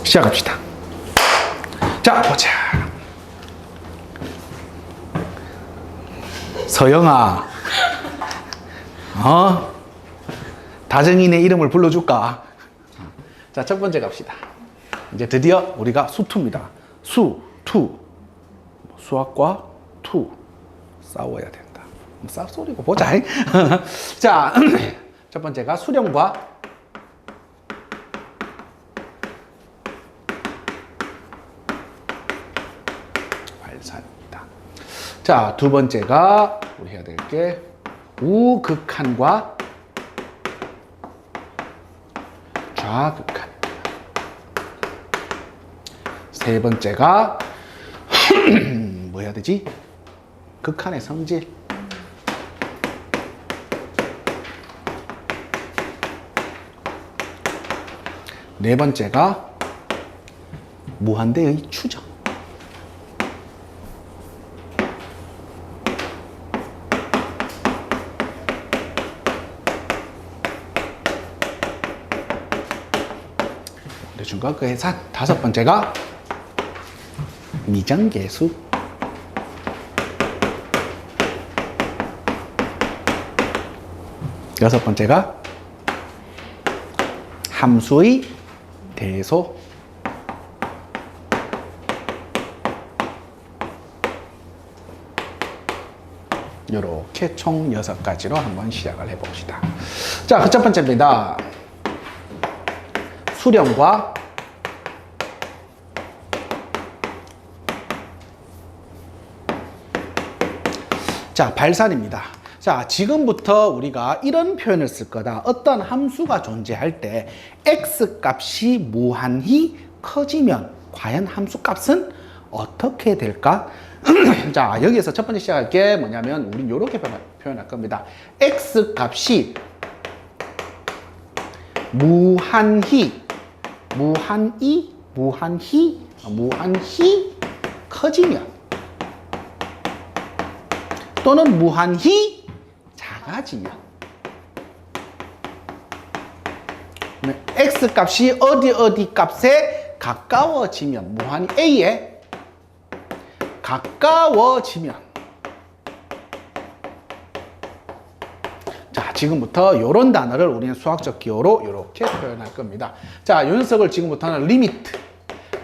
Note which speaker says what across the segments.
Speaker 1: 시작합시다. 자, 보자. 서영아, 다정이네 이름을 불러줄까? 자, 첫 번째 갑시다. 이제 드디어 우리가 수투입니다. 수투. 수학과 투. 싸워야 된다. 쌉소리고 보자. 자, 첫 번째가 수렴과 발산입니다. 자, 두 번째가 우리 해야 될 게 우극한과 좌극한. 세 번째가 뭐 해야 되지? 극한의 성질. 네 번째가 무한대의 추정. 중과 그 해산. 다섯 번째가 미정계수. 여섯 번째가 함수의 대소. 이렇게 총 6가지로 한번 시작을 해봅시다. 자, 첫 번째입니다. 수렴과 자, 발산입니다. 자, 지금부터 우리가 이런 표현을 쓸 거다. 어떤 함수가 존재할 때 x 값이 무한히 커지면 과연 함수 값은 어떻게 될까? 자, 여기에서 첫 번째 시작할 게 뭐냐면 우린 이렇게 표현할 겁니다. x 값이 무한히 커지면 또는 무한히 작아지면 x 값이 어디 값에 가까워지면 무한히 a에 가까워지면 자, 지금부터 이런 단어를 우리는 수학적 기호로 이렇게 표현할 겁니다. 자, 이 녀석을 지금부터는 리미트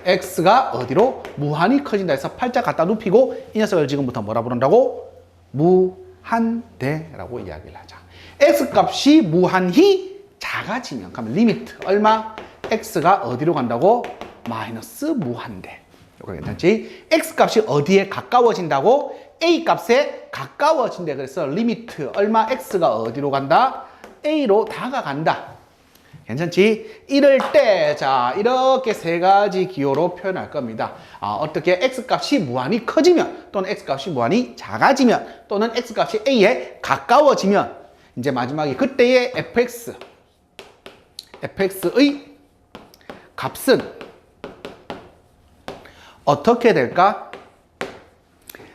Speaker 1: x가 어디로 무한히 커진다 해서 팔자 갖다 눕히고 이 녀석을 지금부터 뭐라 부른다고? 무한대라고 이야기를 하자. x 값이 무한히 작아지면 그러면 리미트 얼마? x가 어디로 간다고? 마이너스 무한대. 이거 괜찮지? x 값이 어디에 가까워진다고? a 값에 가까워진대. 그래서 리미트 얼마? x가 어디로 간다? a로 다가간다. 괜찮지? 이럴 때, 자, 이렇게 세 가지 기호로 표현할 겁니다. 어떻게 x값이 무한히 커지면, 또는 x값이 무한히 작아지면, 또는 x값이 a에 가까워지면, 이제 마지막에 그때의 fx의 값은 어떻게 될까?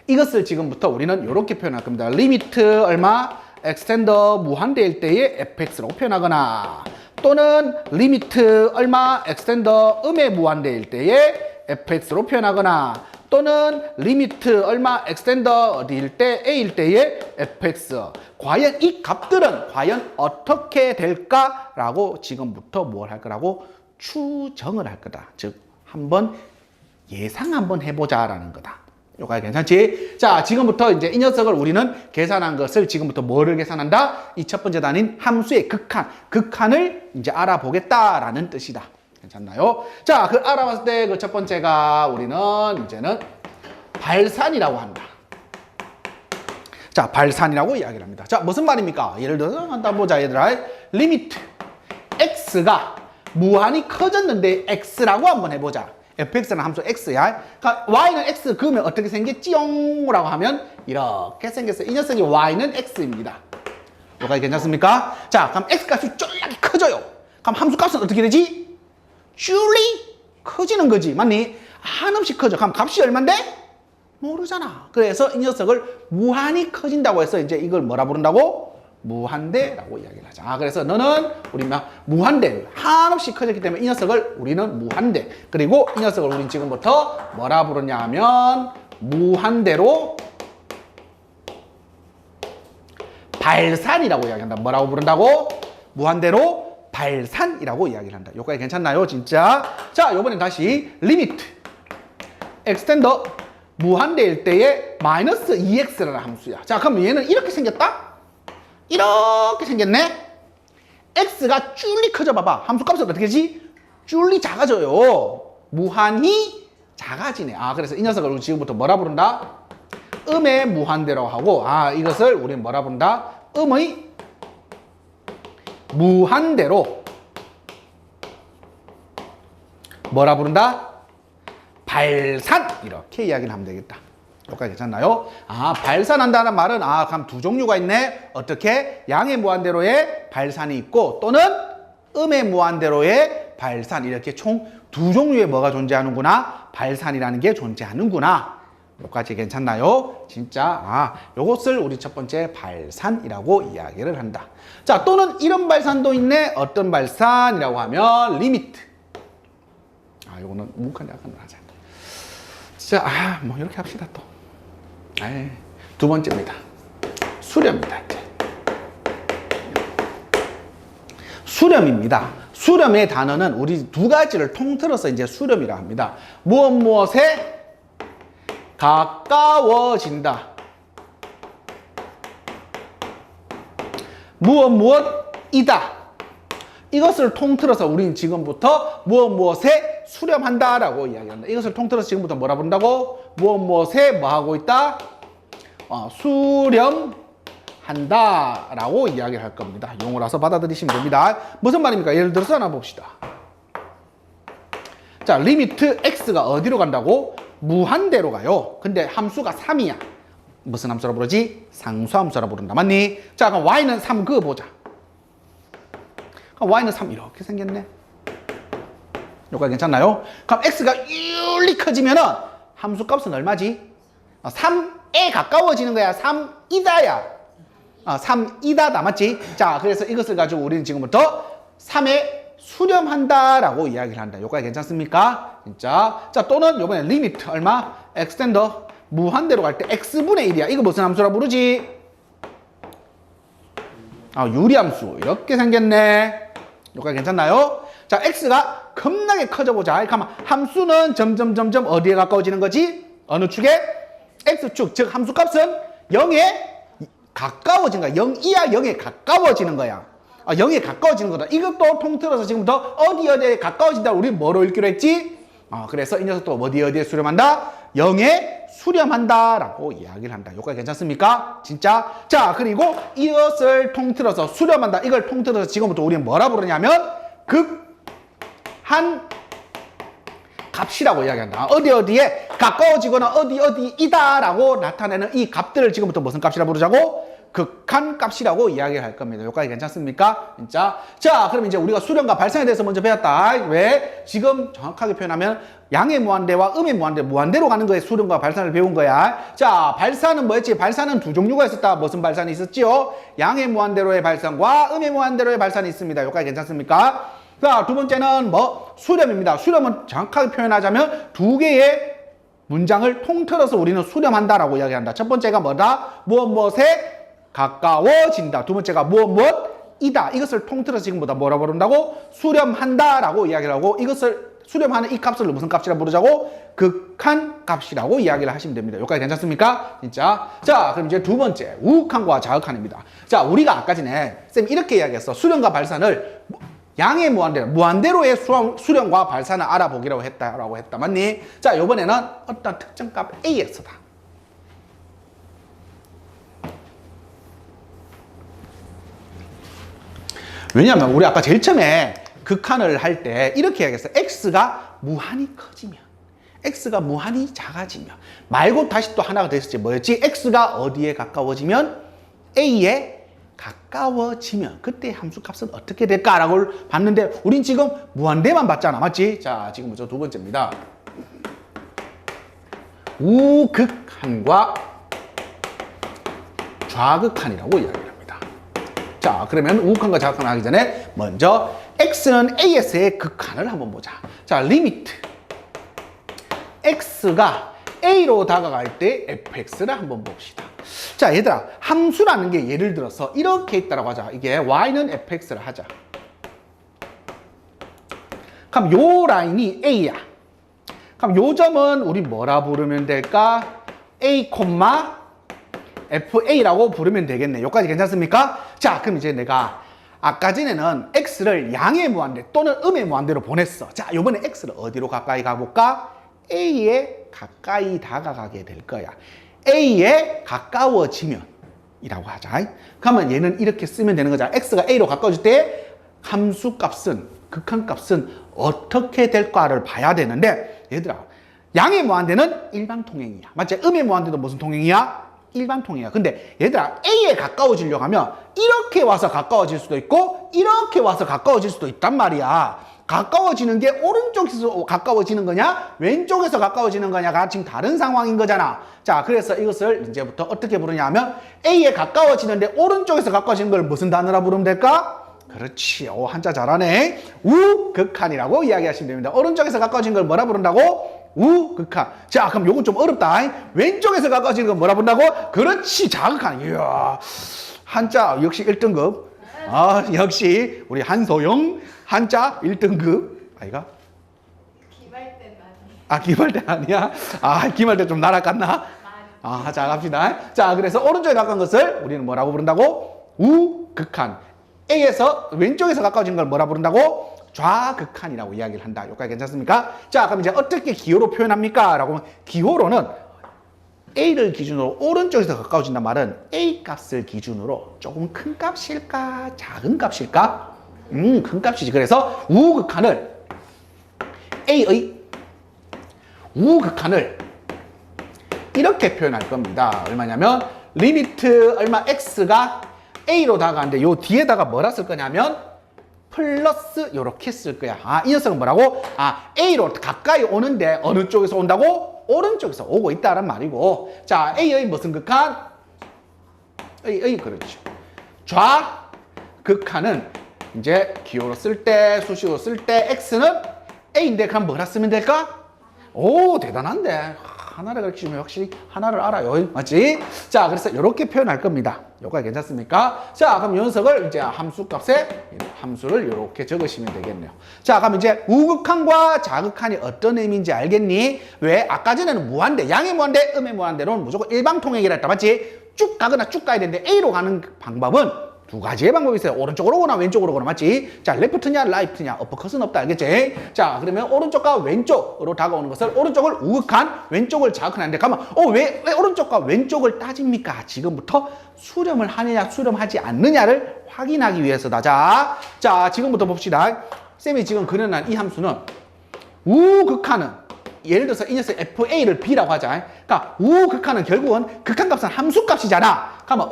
Speaker 1: 이것을 지금부터 우리는 이렇게 표현할 겁니다. 리미트 얼마? extender 무한대일 때의 fx라고 표현하거나, 또는 리미트 얼마? extender 음의 무한대일 때의 fx로 표현하거나, 또는 리미트 얼마? extender 어디일 때? a일 때의 fx. 과연 이 값들은 과연 어떻게 될까라고 지금부터 뭘 할 거라고? 추정을 할 거다. 즉, 한번 예상 한번 해보자라는 거다. 요거 괜찮지? 자, 지금부터 이제 이 녀석을 우리는 계산한 것을 지금부터 뭐를 계산한다? 이 첫 번째 단위인 함수의 극한을 이제 알아보겠다라는 뜻이다. 괜찮나요? 자, 그 알아봤을 때 그 첫 번째가 우리는 이제는 발산이라고 한다. 자, 발산이라고 이야기를 합니다. 자, 무슨 말입니까? 예를 들어서 한번 보자, 얘들아. 리미트 x가 무한히 커졌는데 x라고 한번 해보자. fx는 함수 x야. 그러니까 y는 x 그으면 어떻게 생겼지용라고 하면 이렇게 생겼어요. 이 녀석이 y는 x입니다. 뭐가 괜찮습니까? 자, 그럼 x값이 쫄라게 커져요. 그럼 함수 값은 어떻게 되지? 줄리 커지는 거지. 맞니? 한없이 커져. 그럼 값이 얼만데? 모르잖아. 그래서 이 녀석을 무한히 커진다고 해서 이제 이걸 뭐라 부른다고? 무한대라고 이야기를 하자. 그래서 너는 우리 무한대 한없이 커졌기 때문에 이 녀석을 우리는 무한대. 그리고 이 녀석을 우리는 지금부터 뭐라 부르냐 하면 무한대로 발산이라고 이야기한다. 뭐라고 부른다고? 무한대로 발산이라고 이야기를 한다. 여기까지 괜찮나요? 진짜? 자, 요번엔 다시 리미트 extend 무한대일 때의 마이너스 2x라는 함수야. 자, 그럼 얘는 이렇게 생겼다? 이렇게 생겼네? x가 줄리 커져 봐봐. 함수 값은 어떻게 되지? 줄리 작아져요. 무한히 작아지네. 그래서 이 녀석을 우리 지금부터 뭐라 부른다? 음의 무한대로 하고, 이것을 우리는 뭐라 부른다? 음의 무한대로 뭐라 부른다? 발산! 이렇게 이야기를 하면 되겠다. 여기까지 괜찮나요? 발산한다는 말은 그럼 두 종류가 있네. 어떻게? 양의 무한대로의 발산이 있고 또는 음의 무한대로의 발산. 이렇게 총 두 종류의 뭐가 존재하는구나? 발산이라는 게 존재하는구나. 여기까지 괜찮나요? 진짜 요것을 우리 첫 번째 발산이라고 이야기를 한다. 자, 또는 이런 발산도 있네. 어떤 발산이라고 하면 리미트. 요거는 묵한 약간 하자. 자, 뭐 이렇게 합시다 또. 두 번째입니다. 수렴이다. 이제. 수렴입니다. 수렴의 단어는 우리 두 가지를 통틀어서 이제 수렴이라 합니다. 무엇에 가까워진다. 무엇이다. 이것을 통틀어서 우리는 지금부터 무엇에 수렴한다라고 이야기한다. 이것을 통틀어서 지금부터 뭐라 부른다고? 무엇에 뭐 하고 있다? 수렴한다라고 이야기를 할 겁니다. 용어라서 받아들이시면 됩니다. 무슨 말입니까? 예를 들어서 하나 봅시다. 자, 리미트 x가 어디로 간다고? 무한대로 가요. 근데 함수가 3이야. 무슨 함수라 부르지? 상수함수라 부른다. 맞니? 자, 그럼 y는 3 그거 보자. 그럼 y는 3 이렇게 생겼네. 여기까지 괜찮나요? 그럼 x가 율리 커지면은 함수 값은 얼마지? 3에 가까워지는 거야. 3이다야. 3이다다. 맞지? 자, 그래서 이것을 가지고 우리는 지금부터 3에 수렴한다라고 이야기를 한다. 여기까지 괜찮습니까? 진짜. 자, 또는 요번에 리미트 얼마? extend 무한대로 갈 때 x분의 1이야. 이거 무슨 함수라 부르지? 유리함수. 이렇게 생겼네. 여기까지 괜찮나요? 자, x가 겁나게 커져보자. 그러면 함수는 점점 어디에 가까워지는 거지? 어느 축에? x축. 즉 함수 값은 0에 가까워진 거야. 0이야 0에 가까워지는 거야. 0에 가까워지는 거다. 이것도 통틀어서 지금부터 어디에 가까워진다. 우리 뭐로 읽기로 했지? 그래서 이 녀석도 어디에 수렴한다? 0에 수렴한다라고 이야기를 한다. 여기까지 괜찮습니까? 진짜? 자, 그리고 이것을 통틀어서 수렴한다. 이걸 통틀어서 지금부터 우리는 뭐라 부르냐면 극한 값이라고 이야기한다. 어디에 가까워지거나 어디이다라고 나타내는 이 값들을 지금부터 무슨 값이라 부르자고? 극한 값이라고 이야기를 할 겁니다. 여기까지 괜찮습니까? 진짜? 자, 그럼 이제 우리가 수렴과 발산에 대해서 먼저 배웠다. 왜? 지금 정확하게 표현하면 양의 무한대와 음의 무한대로 가는 거에 수렴과 발산을 배운 거야. 자, 발산은 뭐였지? 발산은 두 종류가 있었다. 무슨 발산이 있었지요? 양의 무한대로의 발산과 음의 무한대로의 발산이 있습니다. 여기까지 괜찮습니까? 자, 두 번째는 수렴입니다. 수렴은 정확하게 표현하자면 두 개의 문장을 통틀어서 우리는 수렴한다라고 이야기한다. 첫 번째가 뭐다? 무엇에 가까워진다. 두 번째가 무엇이다. 이것을 통틀어서 지금보다 뭐라 부른다고? 수렴한다라고 이야기를 하고, 이것을 수렴하는 이 값을 무슨 값이라 부르자고? 극한 값이라고 이야기를 하시면 됩니다. 여기까지 괜찮습니까? 진짜. 자, 그럼 이제 두 번째, 우극한과 자극한입니다. 자, 우리가 아까 전에 쌤 이렇게 이야기했어. 수렴과 발산을 양의 무한대로의 수렴과 발산을 알아보기로 했다라고 했다. 맞니? 자, 이번에는 어떤 특정 값 AX다. 왜냐하면 우리 아까 제일 처음에 극한을 할 때 이렇게 이야기했어. x가 무한히 커지면, x가 무한히 작아지면, 말고 다시 또 하나가 더 있었지. 뭐였지? x가 어디에 가까워지면? a에 가까워지면 그때 함수값은 어떻게 될까라고 봤는데 우린 지금 무한대만 봤잖아. 맞지? 자, 지금 두 번째입니다. 우극한과 좌극한이라고 이야기를 합니다. 자, 그러면 우극한과 자극한 하기 전에 먼저 x는 as의 극한을 한번 보자. 자, 리미트 x가 a로 다가갈 때 fx를 한번 봅시다. 자, 얘들아, 함수라는 게 예를 들어서 이렇게 있다라고 하자. 이게 y는 fx를 하자. 그럼 요 라인이 a야. 그럼 요 점은 우리 뭐라 부르면 될까? a, fa라고 부르면 되겠네. 여기까지 괜찮습니까? 자, 그럼 이제 내가 아까 전에는 x를 양의 무한대 또는 음의 무한대로 보냈어. 자, 요번에 x를 어디로 가까이 가볼까? a에 가까이 다가가게 될 거야. a에 가까워지면 이라고 하자. 그러면 얘는 이렇게 쓰면 되는 거잖아. x가 a로 가까워질 때 함수값은, 극한값은 어떻게 될까를 봐야 되는데, 얘들아, 양의 무한대는 일반통행이야. 맞지? 음의 무한대도 무슨 통행이야? 일반통행이야. 근데 얘들아, a에 가까워지려고 하면 이렇게 와서 가까워질 수도 있고 이렇게 와서 가까워질 수도 있단 말이야. 가까워지는 게 오른쪽에서 가까워지는 거냐 왼쪽에서 가까워지는 거냐가 지금 다른 상황인 거잖아. 자, 그래서 이것을 이제부터 어떻게 부르냐 하면 a에 가까워지는데 오른쪽에서 가까워지는 걸 무슨 단어라 부르면 될까? 그렇지. 오, 한자 잘하네. 우극한이라고 이야기하시면 됩니다. 오른쪽에서 가까워진 걸 뭐라 부른다고? 우극한. 자, 그럼 요건 좀 어렵다. 왼쪽에서 가까워지는 건 뭐라 부른다고? 그렇지. 자극한. 이야, 한자 역시 1등급. 아, 역시 우리 한소영 한자 1등급. 아이가?
Speaker 2: 기말대는 아니에요.
Speaker 1: 아, 기말대 아니야? 아, 기말대 좀 날아갔나? 아, 자, 갑시다. 자, 그래서 오른쪽에 가까운 것을 우리는 뭐라고 부른다고? 우극한. A에서 왼쪽에서 가까워진 걸 뭐라 부른다고? 좌극한이라고 이야기를 한다. 여기까지 괜찮습니까? 자, 그럼 이제 어떻게 기호로 표현합니까? 라고 하면 기호로는 A를 기준으로 오른쪽에서 가까워진단 말은 A 값을 기준으로 조금 큰 값일까? 작은 값일까? 큰 값이지. 그래서 우극한을 A의 우극한을 이렇게 표현할 겁니다. 얼마냐면 리미트 얼마 x가 a로 다가가는데 요 뒤에다가 뭐라 쓸 거냐면 플러스 요렇게 쓸 거야. 아, 이 녀석은 뭐라고? 아, a로 가까이 오는데 어느 쪽에서 온다고? 오른쪽에서 오고 있다는 말이고. 자, a의 무슨 극한? a의 그렇죠. 좌극한은 이제 기호로 쓸 때, 수식으로 쓸 때 x는 a인데 그럼 뭐라 쓰면 될까? 오, 대단한데. 하나를 가르치면 확실히 하나를 알아요. 맞지? 자, 그래서 이렇게 표현할 겁니다. 여기까지 괜찮습니까? 자, 그럼 이 녀석을 이제 함수값에 함수를 이렇게 적으시면 되겠네요. 자, 그럼 이제 우극한과 자극한이 어떤 의미인지 알겠니? 왜? 아까 전에는 무한대, 양의 무한대, 음의 무한대로는 무조건 일방통행이라 했다. 맞지? 쭉 가거나 쭉 가야 되는데 A로 가는 방법은 두 가지의 방법이 있어요. 오른쪽으로 오거나 왼쪽으로 오거나. 맞지? 자, 레프트냐 라이트냐 어퍼컷은 없다. 알겠지? 자, 그러면 오른쪽과 왼쪽으로 다가오는 것을 오른쪽을 우극한, 왼쪽을 자극한 하는데 가면 왜 오른쪽과 왼쪽을 따집니까? 지금부터 수렴을 하느냐 수렴하지 않느냐를 확인하기 위해서다. 자, 지금부터 봅시다. 쌤이 지금 그려놓은 이 함수는 우극한은 예를 들어서 이 녀석 FA를 B라고 하자. 그러니까 우극한은 결국은 극한값은 함수값이잖아. 그러면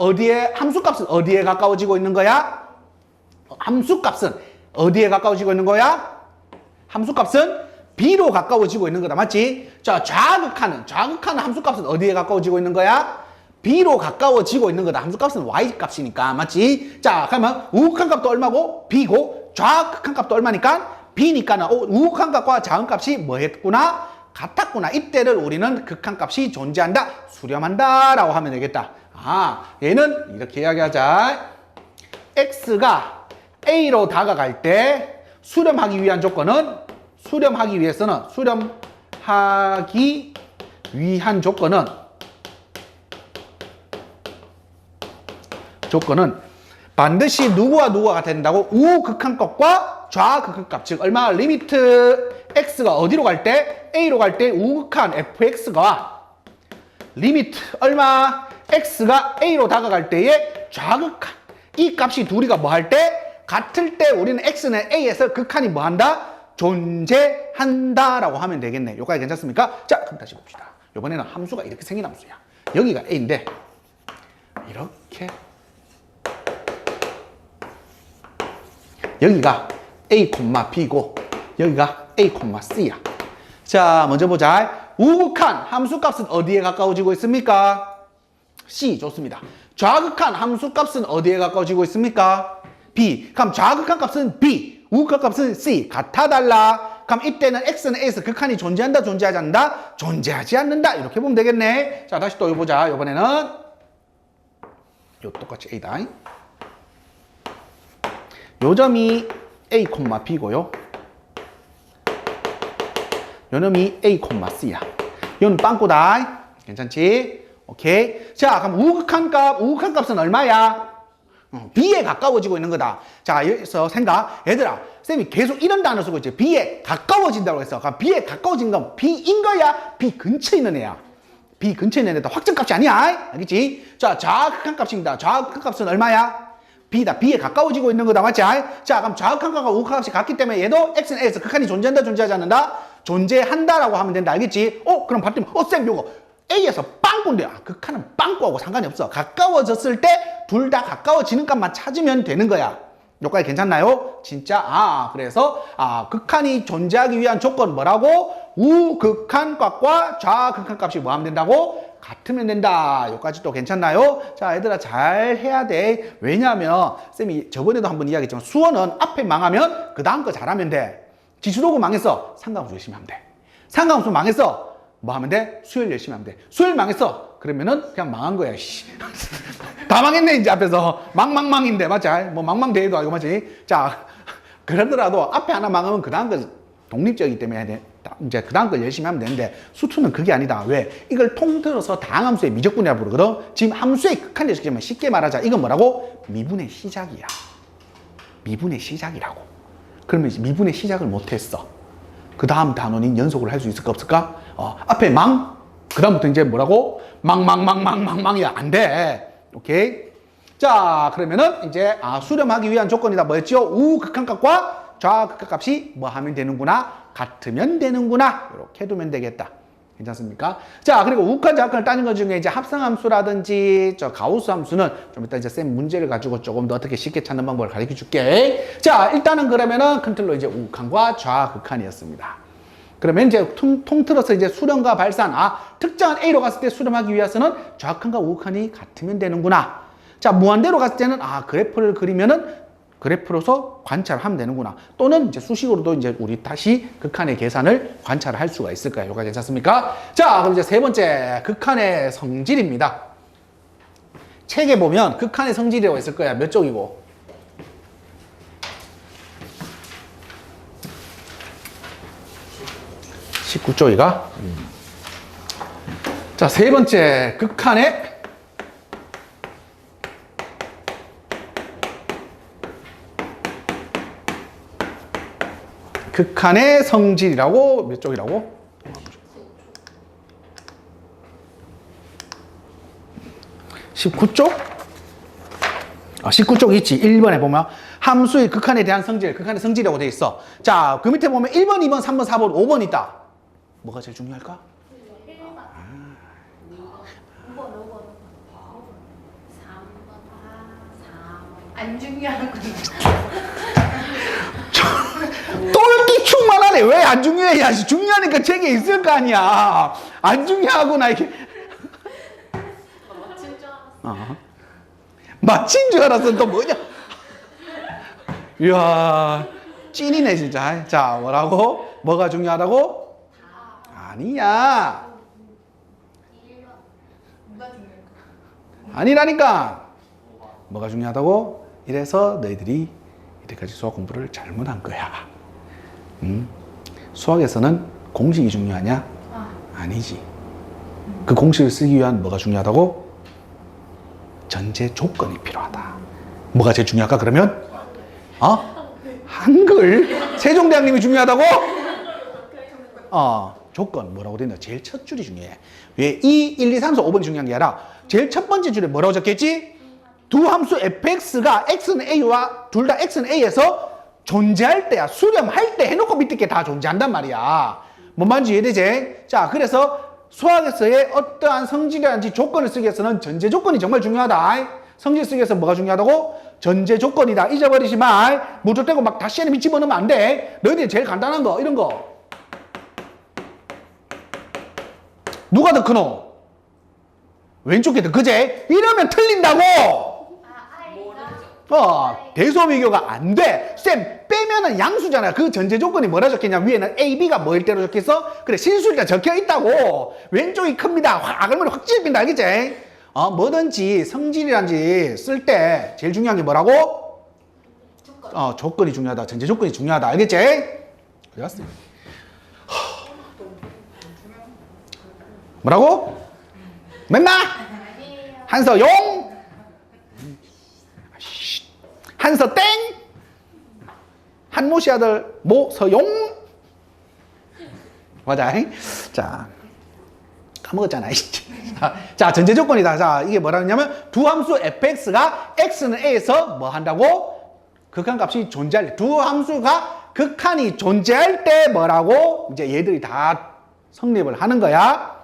Speaker 1: 함수값은 어디에 가까워지고 있는 거야? 함수값은 어디에 가까워지고 있는 거야? 함수값은 B로 가까워지고 있는 거다. 맞지? 자, 좌극한은 함수값은 어디에 가까워지고 있는 거야? B로 가까워지고 있는 거다. 함수값은 Y값이니까. 맞지? 자, 그러면 우극한 값도 얼마고? B고, 좌극한 값도 얼마니까? B니까는 우극한 값과 자극값이 뭐 했구나? 같았구나. 이때를 우리는 극한값이 존재한다, 수렴한다 라고 하면 되겠다. 아, 얘는 이렇게 이야기하자. x가 a로 다가갈 때 수렴하기 위한 조건은 반드시 누구와 누구가 같아야 된다고? 우극한값과 좌극한값. 즉 얼마? 리미트 x가 어디로 갈 때? a로 갈 때 우극한 fx가 리미트 얼마? x가 a로 다가갈 때의 좌극한. 이 값이 둘이가 뭐 할 때? 같을 때 우리는 x는 a에서 극한이 뭐 한다? 존재한다 라고 하면 되겠네. 여기까지 괜찮습니까? 자, 그럼 다시 봅시다. 이번에는 함수가 이렇게 생긴 함수야. 여기가 a인데 이렇게 여기가 a, b고 여기가 a, c야. 자, 먼저 보자. 우극한 함수값은 어디에 가까워지고 있습니까? C. 좋습니다. 좌극한 함수 값은 어디에 가까워지고 있습니까? B. 그럼 좌극한 값은 B, 우극한 값은 C. 같아 달라? 그럼 이때는 x는 a에서 극한이 존재한다, 존재하지 않는다? 존재하지 않는다. 이렇게 보면 되겠네. 자, 다시 또 보자. 이번에는 요 똑같이 a다. 요 점이 a, b고요. 요 놈이 a, c야. 요는 빵꾸다. 괜찮지? 오케이. 자, 그럼 우극한 값은 얼마야? B에 가까워지고 있는 거다. 자, 여기서 생각. 얘들아, 쌤이 계속 이런 단어 쓰고 있지. B에 가까워진다고 했어. 그럼 B에 가까워진 건 B인 거야? B 근처에 있는 애야. B 근처에 있는 애다. 확정값이 아니야. 알겠지? 자, 좌극한 값입니다. 좌극한 값은 얼마야? B다. B에 가까워지고 있는 거다. 맞지? 자, 그럼 좌극한 값과 우극한 값이 같기 때문에 얘도 X는 A에서 극한이 존재한다, 존재하지 않는다? 존재한다라고 하면 된다. 알겠지? 쌤, 요거 A에서 빵꾸인데, 극한은 빵꾸하고 상관이 없어. 가까워졌을 때 둘 다 가까워지는 값만 찾으면 되는 거야. 여기까지 괜찮나요? 진짜? 그래서, 극한이 존재하기 위한 조건 뭐라고? 우극한 값과 좌극한 값이 뭐 하면 된다고? 같으면 된다. 여기까지 또 괜찮나요? 자, 얘들아, 잘 해야 돼. 왜냐하면, 쌤이 저번에도 한번 이야기했지만, 수어는 앞에 망하면 그 다음 거 잘하면 돼. 지수도구 망했어. 상관함수 열심히 하면 돼. 상관함수 망했어. 뭐 하면 돼? 수열 열심히 하면 돼. 수열 망했어. 그러면은 그냥 망한 거야. 다 망했네 이제 앞에서. 망망망인데 맞지? 뭐 망망대회도 아니고 맞지? 자, 그러더라도 앞에 하나 망하면 그 다음 거 독립적이기 때문에 해야 돼. 이제 그 다음 걸 열심히 하면 되는데 수투는 그게 아니다. 왜? 이걸 통틀어서 다항함수의 미적분이라고 부르거든. 지금 함수의 극한을 시키면 쉽게 말하자. 이건 뭐라고? 미분의 시작이야. 미분의 시작이라고. 그러면 미분의 시작을 못했어. 그 다음 단원인 연속을 할 수 있을까 없을까? 앞에 망, 그 다음부터 이제 뭐라고? 망이야. 안 돼. 오케이? 자, 그러면은 이제 수렴하기 위한 조건이다. 뭐였죠? 우극한 값과 좌극한 값이 뭐 하면 되는구나? 같으면 되는구나. 이렇게 두면 되겠다. 괜찮습니까? 자, 그리고 우극한 좌극한을 따는 것 중에 이제 합성함수라든지 가우스 함수는 좀 이따 이제 쌤 문제를 가지고 조금 더 어떻게 쉽게 찾는 방법을 가르쳐 줄게. 자, 일단은 그러면은 큰 틀로 이제 우극한과 좌극한이었습니다. 그러면 이제 통틀어서 이제 수렴과 발산, 특정한 A로 갔을 때 수렴하기 위해서는 좌극한과 우극한이 같으면 되는구나. 자, 무한대로 갔을 때는 그래프를 그리면은 그래프로서 관찰을 하면 되는구나. 또는 이제 수식으로도 이제 우리 다시 극한의 계산을 관찰을 할 수가 있을 거예요. 여기까지 괜찮습니까? 자, 그럼 이제 세 번째 극한의 성질입니다. 책에 보면 극한의 성질이라고 있을 거야. 몇 쪽이고? 19쪽이가? 자, 세 번째 극한의 성질이라고 몇 쪽이라고? 19쪽? 19쪽 있지. 1번에 보면 함수의 극한에 대한 성질, 극한의 성질이라고 되어 있어. 자, 그 밑에 보면 1번, 2번, 3번, 4번, 5번 있다. 뭐가 제일 중요할까?
Speaker 2: 1번, 2번, 3번, 4번. 안 중요하구나.
Speaker 1: 똘끼충만 하네. 왜 안 중요해? 야, 중요하니까 책에 있을 거 아니야. 안 중요하구나, 이게.
Speaker 2: 맞춘 줄 알았어.
Speaker 1: 마친 줄 알았어. 또 뭐냐? 이야, 찐이네, 진짜. 자, 뭐라고? 뭐가 중요하다고? 아니야.
Speaker 2: 1번. 뭐가 중요할까?
Speaker 1: 아니라니까. 뭐가 중요하다고? 이래서 너희들이 이때까지 수학 공부를 잘못한 거야. 수학에서는 공식이 중요하냐? 아니지. 그 공식을 쓰기 위한 뭐가 중요하다고? 전제 조건이 필요하다. 뭐가 제일 중요할까 그러면? 한글? 세종대왕님이 중요하다고? 조건 뭐라고 되어 있나? 제일 첫 줄이 중요해. 왜? 2, 1, 2, 3, 4, 5번이 중요한 게 아니라 제일 첫 번째 줄에 뭐라고 적혔지? 두 함수 fx가 x는 a와 둘 다 x는 a에서 존재할 때야. 수렴할 때 해놓고 밑에 게 다 존재한단 말이야. 뭔 말인지 이해되지? 자, 그래서 수학에서의 어떠한 성질이라든지 조건을 쓰기 위해서는 전제 조건이 정말 중요하다. 성질 쓰기 위해서 뭐가 중요하다고? 전제 조건이다. 잊어버리지 말. 무조건 막 다시 안에 집어넣으면 안 돼. 너희들이 제일 간단한 거, 이런 거. 누가 더 크노? 왼쪽 게 더 그제? 이러면 틀린다고!
Speaker 2: 아이가
Speaker 1: 대소비교가 안 돼. 쌤, 빼면은 양수잖아. 그 전제 조건이 뭐라 적혀있냐? 위에는 A, B가 뭐일 대로 적혀있어? 그래, 실수일자 적혀있다고. 왼쪽이 큽니다. 그러면 확 찔린다. 알겠지? 뭐든지 성질이란지 쓸 때 제일 중요한 게 뭐라고?
Speaker 2: 조건.
Speaker 1: 조건이 중요하다. 전제 조건이 중요하다. 알겠지? 그랬어. 뭐라고? 맨나?
Speaker 2: 아니에요.
Speaker 1: 한서용? 한서땡? 한모씨 아들 모서용? 맞아. 자, 까먹었잖아. 자, 전제 조건이다. 자, 이게 뭐라 그러냐면 두 함수 fx가 x는 a에서 뭐 한다고? 극한값이 존재할 때. 두 함수가 극한이 존재할 때 뭐라고? 이제 얘들이 다 성립을 하는 거야.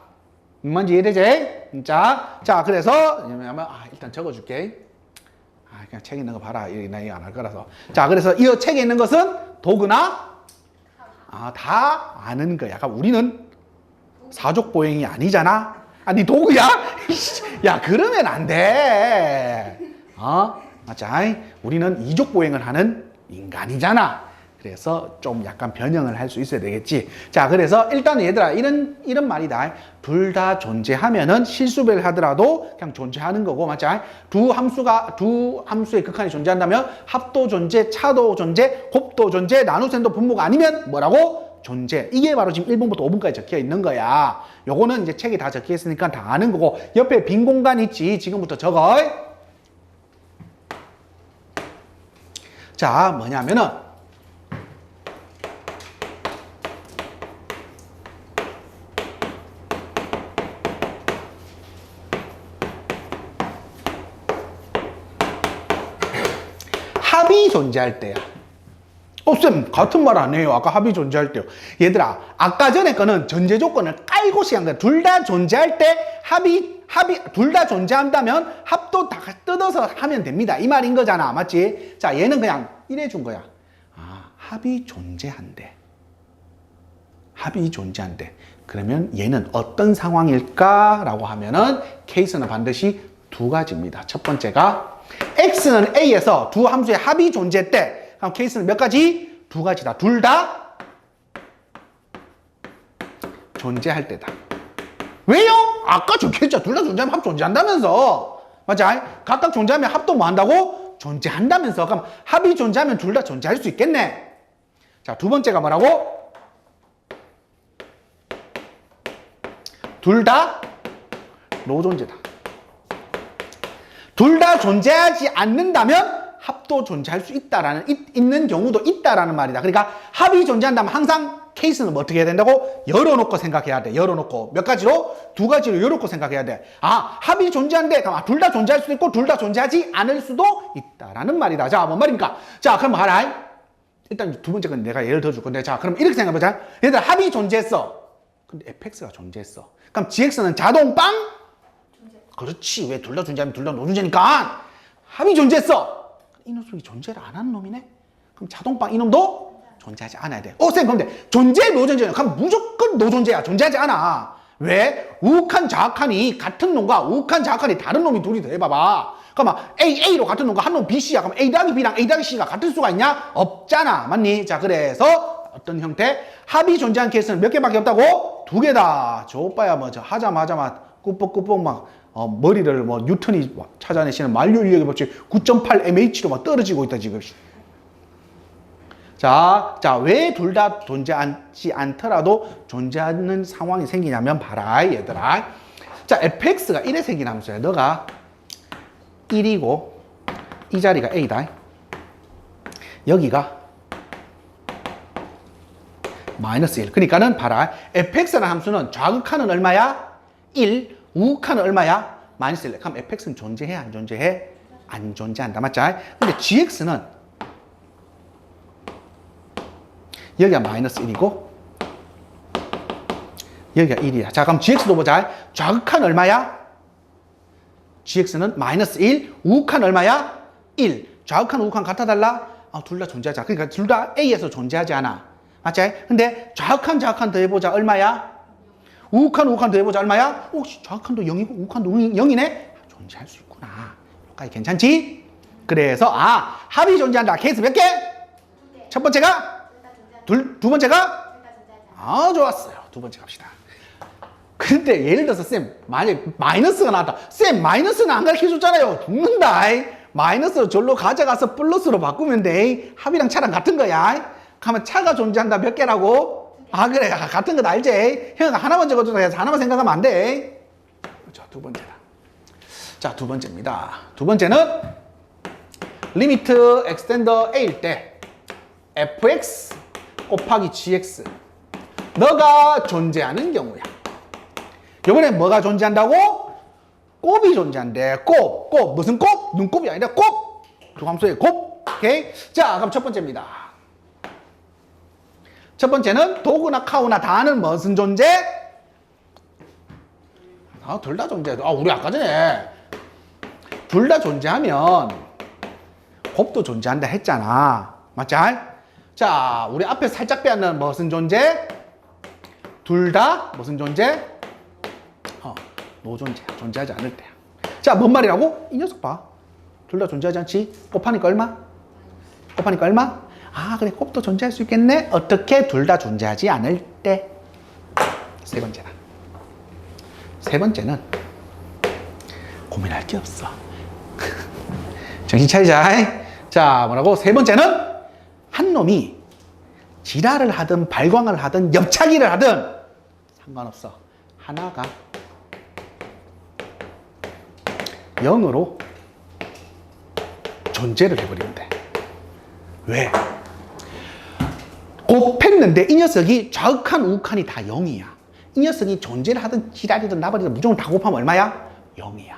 Speaker 1: 뭔지 이해되지? 자, 그래서 뭐냐면 일단 적어줄게. 그냥 책에 있는 거 봐라. 나 이거 안 할 거라서. 자, 그래서 이 책에 있는 것은 도구나 다 아는 거야. 약간 우리는 사족보행이 아니잖아. 네 도구야? 야, 그러면 안 돼. 맞자. 우리는 이족보행을 하는 인간이잖아. 그래서 좀 약간 변형을 할 수 있어야 되겠지. 자, 그래서 일단 얘들아, 이런 말이다. 둘 다 존재하면은 실수배를 하더라도 그냥 존재하는 거고, 맞자? 두 함수의 극한이 존재한다면 합도 존재, 차도 존재, 곱도 존재, 나눗셈도 분모가 아니면 뭐라고? 존재. 이게 바로 지금 1번부터 5번까지 적혀 있는 거야. 요거는 이제 책에 다 적혀 있으니까 다 아는 거고, 옆에 빈 공간 있지. 지금부터 적어. 자, 뭐냐면은 합이 존재할 때야. 쌤, 같은 말 안 해요. 아까 합이 존재할 때요. 얘들아, 아까 전에 거는 전제 조건을 깔고 시한 거야. 둘 다 존재할 때 둘 다 존재한다면 합도 다 뜯어서 하면 됩니다. 이 말인 거잖아. 맞지? 자, 얘는 그냥 이래 준 거야. 합이 존재한대. 합이 존재한대. 그러면 얘는 어떤 상황일까라고 하면은 케이스는 반드시 두 가지입니다. 첫 번째가 x는 a에서 두 함수의 합이 존재했대. 그럼 케이스는 몇 가지? 두 가지다. 둘 다 존재할 때다. 왜요? 아까 적혀있죠. 둘 다 존재하면 합 존재한다면서. 맞아? 각각 존재하면 합도 뭐 한다고? 존재한다면서. 그럼 합이 존재하면 둘 다 존재할 수 있겠네. 자, 두 번째가 뭐라고? 둘 다 노존재다. 둘 다 존재하지 않는다면 합도 존재할 수 있는 경우도 있다라는 말이다. 그러니까 합이 존재한다면 항상 케이스는 뭐 어떻게 해야 된다고? 열어놓고 생각해야 돼. 열어놓고. 몇 가지로? 두 가지로 열어놓고 생각해야 돼. 합이 존재한데 둘 다 존재할 수도 있고 둘 다 존재하지 않을 수도 있다라는 말이다. 자, 뭔 말입니까? 자, 그럼 봐라. 일단 두 번째 건 내가 예를 들어줄 건데, 자, 그럼 이렇게 생각해보자. 얘들아, 합이 존재했어. 근데 fx가 존재했어. 그럼 gx는 자동빵? 그렇지. 왜 둘 다 존재하면 둘 다 노존재니까. 합이 존재했어. 이 놈이 존재를 안 하는 놈이네. 그럼 자동빵 이놈도 존재하지 않아야 돼. 쌤, 근데 존재 노존재는 그럼 무조건 노존재야. 존재하지 않아. 왜? 우욱한 자악한이 같은 놈과 우욱한 자악한이 다른 놈이 둘이 더 해봐봐. 그럼 A로 같은 놈과 한 놈 BC야. 그럼 A 더하기 B랑 A 더하기 C가 같을 수가 있냐? 없잖아. 맞니? 자, 그래서 어떤 형태? 합이 존재한 케이스는 몇 개밖에 없다고? 두 개다. 저 오빠야 뭐 하자마자 꾸벅꾸벅 막 머리를 뉴턴이 찾아내시는 만료인력의 법칙 9.8 mh로 막 떨어지고 있다 지금. 자, 왜 둘 다 존재하지 않더라도 존재하는 상황이 생기냐면 봐라, 얘들아. 자, fx가 1에 생긴 함수야. 너가 1이고 이 자리가 a다. 여기가 마이너스 1. 그러니까는 봐라. fx라는 함수는 좌극하는 얼마야? 1. 우극하는 얼마야? 마이너스 1. 그럼 fx는 존재해? 안 존재해? 안 존재한다. 맞죠? 근데 gx는 여기가 마이너스 1이고 여기가 1이야. 자, 그럼 gx도 보자. 좌극한 얼마야? gx는 마이너스 1. 우극한 얼마야? 1. 좌극한 우극한 같아 달라? 둘 다 존재하지 않아. 그러니까 둘 다 a에서 존재하지 않아. 맞지? 근데 좌극한 더해보자. 얼마야? 우칸 더 해보자. 얼마야? 좌칸도 0이고 우칸도 0이네? 존재할 수 있구나. 여기까지 괜찮지? 그래서 합이 존재한다. 케이스 몇 개? 첫 번째가? 두 번째가? 좋았어요. 두 번째 갑시다. 근데 예를 들어서 쌤 만약에 마이너스가 나왔다. 쌤 마이너스는 안 가르쳐줬잖아요. 죽는다. 마이너스로 절로 가져가서 플러스로 바꾸면 돼. 합이랑 차랑 같은 거야. 그러면 차가 존재한다. 몇 개라고? 그래 같은 거 알지? 형아 하나만 적어줘서 해서 하나만 생각하면 안 돼. 자, 두 번째다. 자, 두 번째입니다. 두 번째는 리미트 엑스텐더 A일 때 fx 곱하기 gx 너가 존재하는 경우야. 이번에 뭐가 존재한다고? 곱이 존재한대. 곱. 무슨 곱? 눈곱이 아니라 곱. 두 함수의 곱. 오케이? 자, 그럼 첫 번째입니다. 첫 번째는 도구나 카우나 다는 무슨 존재? 둘 다 존재해. 우리 아까 전에 둘 다 존재하면 곱도 존재한다 했잖아. 맞지? 자, 우리 앞에 살짝 빼앗는 무슨 존재? 둘 다 무슨 존재? 노존재. 존재하지 않을 때야. 자, 뭔 말이라고? 이 녀석 봐. 둘 다 존재하지 않지? 곱하니까 얼마? 그래, 곱도 존재할 수 있겠네? 어떻게? 둘 다 존재하지 않을 때. 세 번째다. 세 번째는 고민할 게 없어. 정신 차리자. 자, 뭐라고? 세 번째는 한 놈이 지랄을 하든 발광을 하든 옆차기를 하든 상관없어. 하나가 0으로 존재를 해버리면 돼. 왜? 곱했는데 이 녀석이 좌우칸 우칸이 다 0이야. 이 녀석이 존재를 하든 지랄이든 나발이든 무조건 다 곱하면 얼마야? 0이야.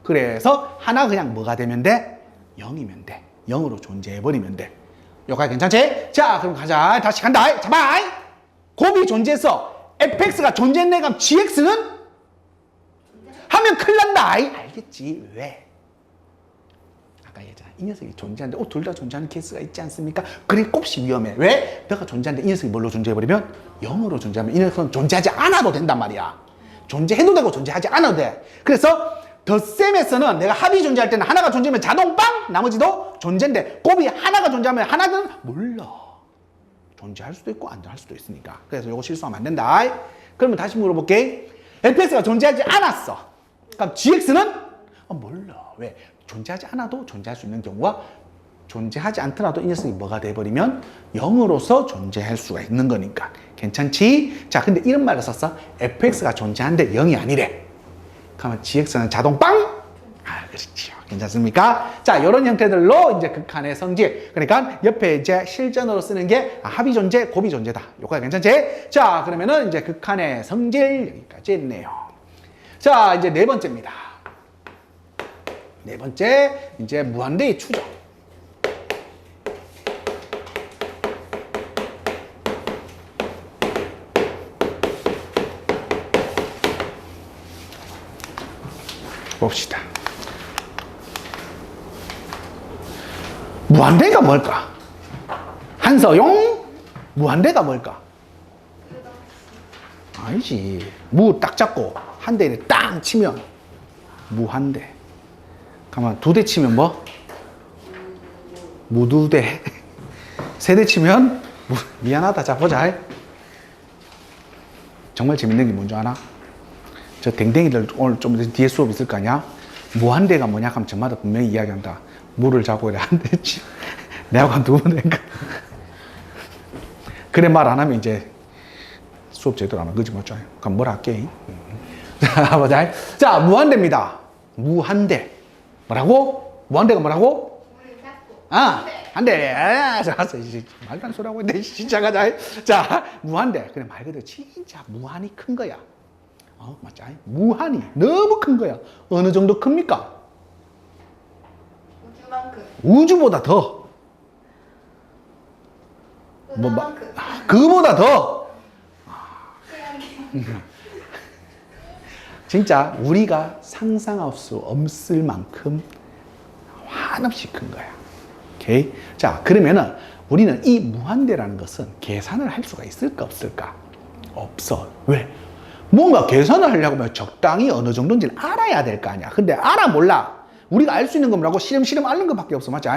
Speaker 1: 그래서 하나 그냥 뭐가 되면 돼? 0이면 돼. 0으로 존재해버리면 돼. 여기까지 괜찮지? 자, 그럼 가자. 다시 간다. 잡아. 곱이 존재해서 fx가 존재했네. 그럼 gx는? 하면 큰일 난다. 알겠지? 왜? 아까 얘기했잖아. 이 녀석이 존재하는데 둘 다 존재하는 케이스가 있지 않습니까? 그래 곱이 위험해. 왜? 너가 존재하는데 이 녀석이 뭘로 존재해버리면? 0으로 존재하면 이 녀석은 존재하지 않아도 된단 말이야. 존재해도 되고 존재하지 않아도 돼. 그래서 덧셈에서는 내가 합이 존재할 때는 하나가 존재하면 자동 빵! 나머지도 존재인데 곱이 하나가 존재하면 하나는 몰라. 존재할 수도 있고 안 할 수도 있으니까. 그래서 이거 실수하면 안 된다. 그러면 다시 물어볼게. fx가 존재하지 않았어. 그럼 gx는? 몰라. 왜? 존재하지 않아도 존재할 수 있는 경우와 존재하지 않더라도 이 녀석이 뭐가 돼버리면 0으로서 존재할 수가 있는 거니까. 괜찮지? 자, 근데 이런 말을 썼어. fx가 존재하는데 0이 아니래. 그러면 gx는 자동 빵? 그렇죠. 괜찮습니까? 자, 이런 형태들로 이제 극한의 성질. 그러니까 옆에 이제 실전으로 쓰는 게 합이 존재, 곱이 존재다. 요거가 괜찮지? 자, 그러면은 이제 극한의 성질 여기까지 했네요. 자, 이제 네 번째입니다. 네 번째, 이제 무한대의 추정. 봅시다. 무한대가 뭘까? 한서용? 무한대가 뭘까? 아니지. 무 딱 잡고 한 대에 땅 치면 무한대. 가만 두 대 치면 뭐? 무두대. 세 대 치면 미안하다. 자, 보자. 정말 재밌는 게 뭔지 아나? 저 댕댕이들 오늘 좀 뒤에 수업 있을 거 아니야? 무한대가 뭐냐 하면 저마다 분명히 이야기한다. 무를 잡고 이래 한 대 치. 내가 두 번 된가? 그래 말 안 하면 이제 수업 제대로 안 한 거지 맞죠? 그럼 뭘 할게? 자, 보자. 자, 무한대입니다. 무한대. 뭐라고? 무한대가 뭐라고? 한 대. 알았어. 이제 말도 안 소리하고 있는데 진짜 가자. 자, 무한대. 그래 말 그대로 진짜 무한히 큰 거야. 맞지? 무한히 너무 큰 거야. 어느 정도 큽니까?
Speaker 2: 우주만큼.
Speaker 1: 우주보다 더. 그보다 더. 진짜 우리가 상상할 수 없을 만큼 한없이 큰 거야. 오케이? 자, 그러면은 우리는 이 무한대라는 것은 계산을 할 수가 있을까 없을까? 없어. 왜? 뭔가 계산을 하려고 하면 적당히 어느 정도인지를 알아야 될 거 아니야. 근데 알아 몰라. 우리가 알 수 있는 건 뭐라고? 시름시름 앓는 것밖에 없어. 맞지?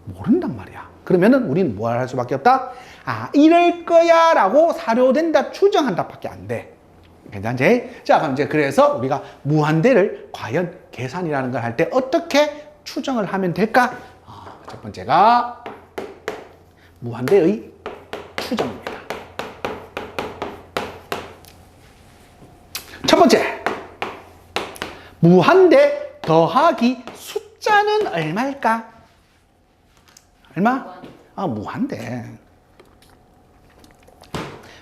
Speaker 1: 모른단 말이야. 그러면은 우리는 뭘 할 수밖에 없다? 이럴 거야 라고 사료된다, 추정한다 밖에 안 돼. 괜찮지? 자, 그럼 이제 그래서 우리가 무한대를 과연 계산이라는 걸 할 때 어떻게 추정을 하면 될까? 첫 번째가 무한대의 추정입니다. 첫 번째, 무한대 더하기 숫자는 얼마일까? 얼마? 무한대.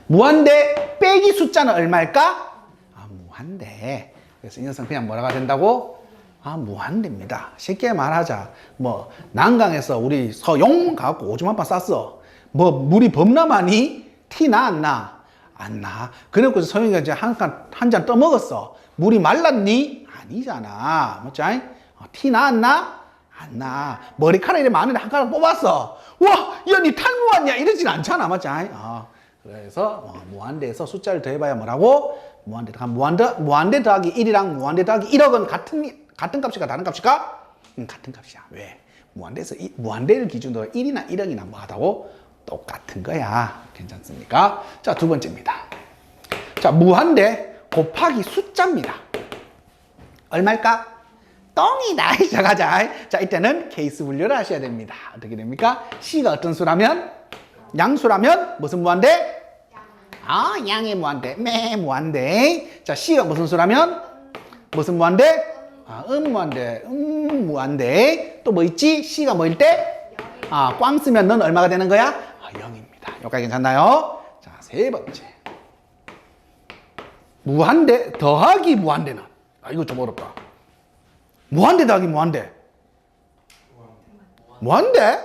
Speaker 1: 무한대 빼기 숫자는 얼마일까? 무한대. 그래서 이 녀석은 그냥 뭐라가 된다고? 무한대입니다. 쉽게 말하자. 뭐 난강에서 우리 서용 갖고 오줌 한 번 쌌어. 뭐 물이 범람하니? 티 나 안 나? 안 나. 그래놓고 서영이가 이제 한 잔 떠먹었어. 물이 말랐니? 아니잖아. 맞지? 티 나 안 나? 안 나. 머리카락이 많은데 한 가닥 뽑았어. 와, 야, 니 탈모 왔냐? 이러진 않잖아. 맞지? 그래서 무한대에서 숫자를 더해봐야 뭐라고? 무한대 더하기 1이랑 무한대 더하기 1억은 같은 값일까? 다른 값일까? 같은 값이야. 왜? 무한대를 기준으로 1이나 1억이나 뭐 하다고? 똑같은 거야. 괜찮습니까? 자, 두 번째입니다. 자, 무한대 곱하기 숫자입니다. 얼마일까? 똥이다. 자, 가자. 자, 이때는 케이스 분류를 하셔야 됩니다. 어떻게 됩니까? C가 어떤 수라면? 양수라면 무슨 무한대? 양의 무한대. 무한대. 자, C가 무슨 수라면? 무슨 무한대? 무한대. 무한대. 또 뭐 있지? C가 뭐일 때? 꽝 쓰면 넌 얼마가 되는 거야? 0입니다. 여기까지 괜찮나요? 자, 세 번째. 무한대 더하기 무한대는? 이거 좀 어렵다. 무한대 더하기 무한대. 무한대?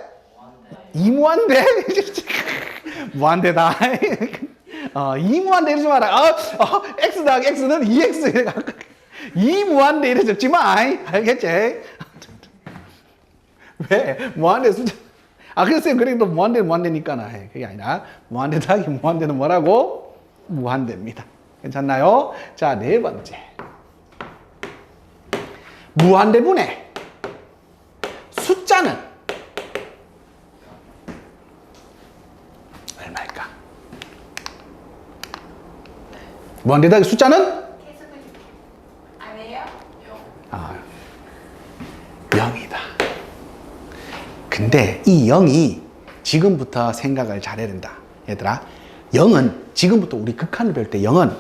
Speaker 1: 이무한대? 무한대다. 이무한대 이러지 마라. x 더하기 x는 2x. 이무한대 이래 적지 마. 알겠지? 왜? 무한대 숫자. 글쎄요. 그래도 무한대니까. 그게 아니라, 무한대 더하기 무한대는 뭐라고? 무한대입니다. 괜찮나요? 자, 네 번째. 무한대분의 숫자는 얼마일까? 무한대 더하기 숫자는?
Speaker 2: 아니에요?
Speaker 1: 0이다. 근데 이 0이 지금부터 생각을 잘해야 된다. 얘들아, 0은 지금부터 우리 극한을 배울 때 0은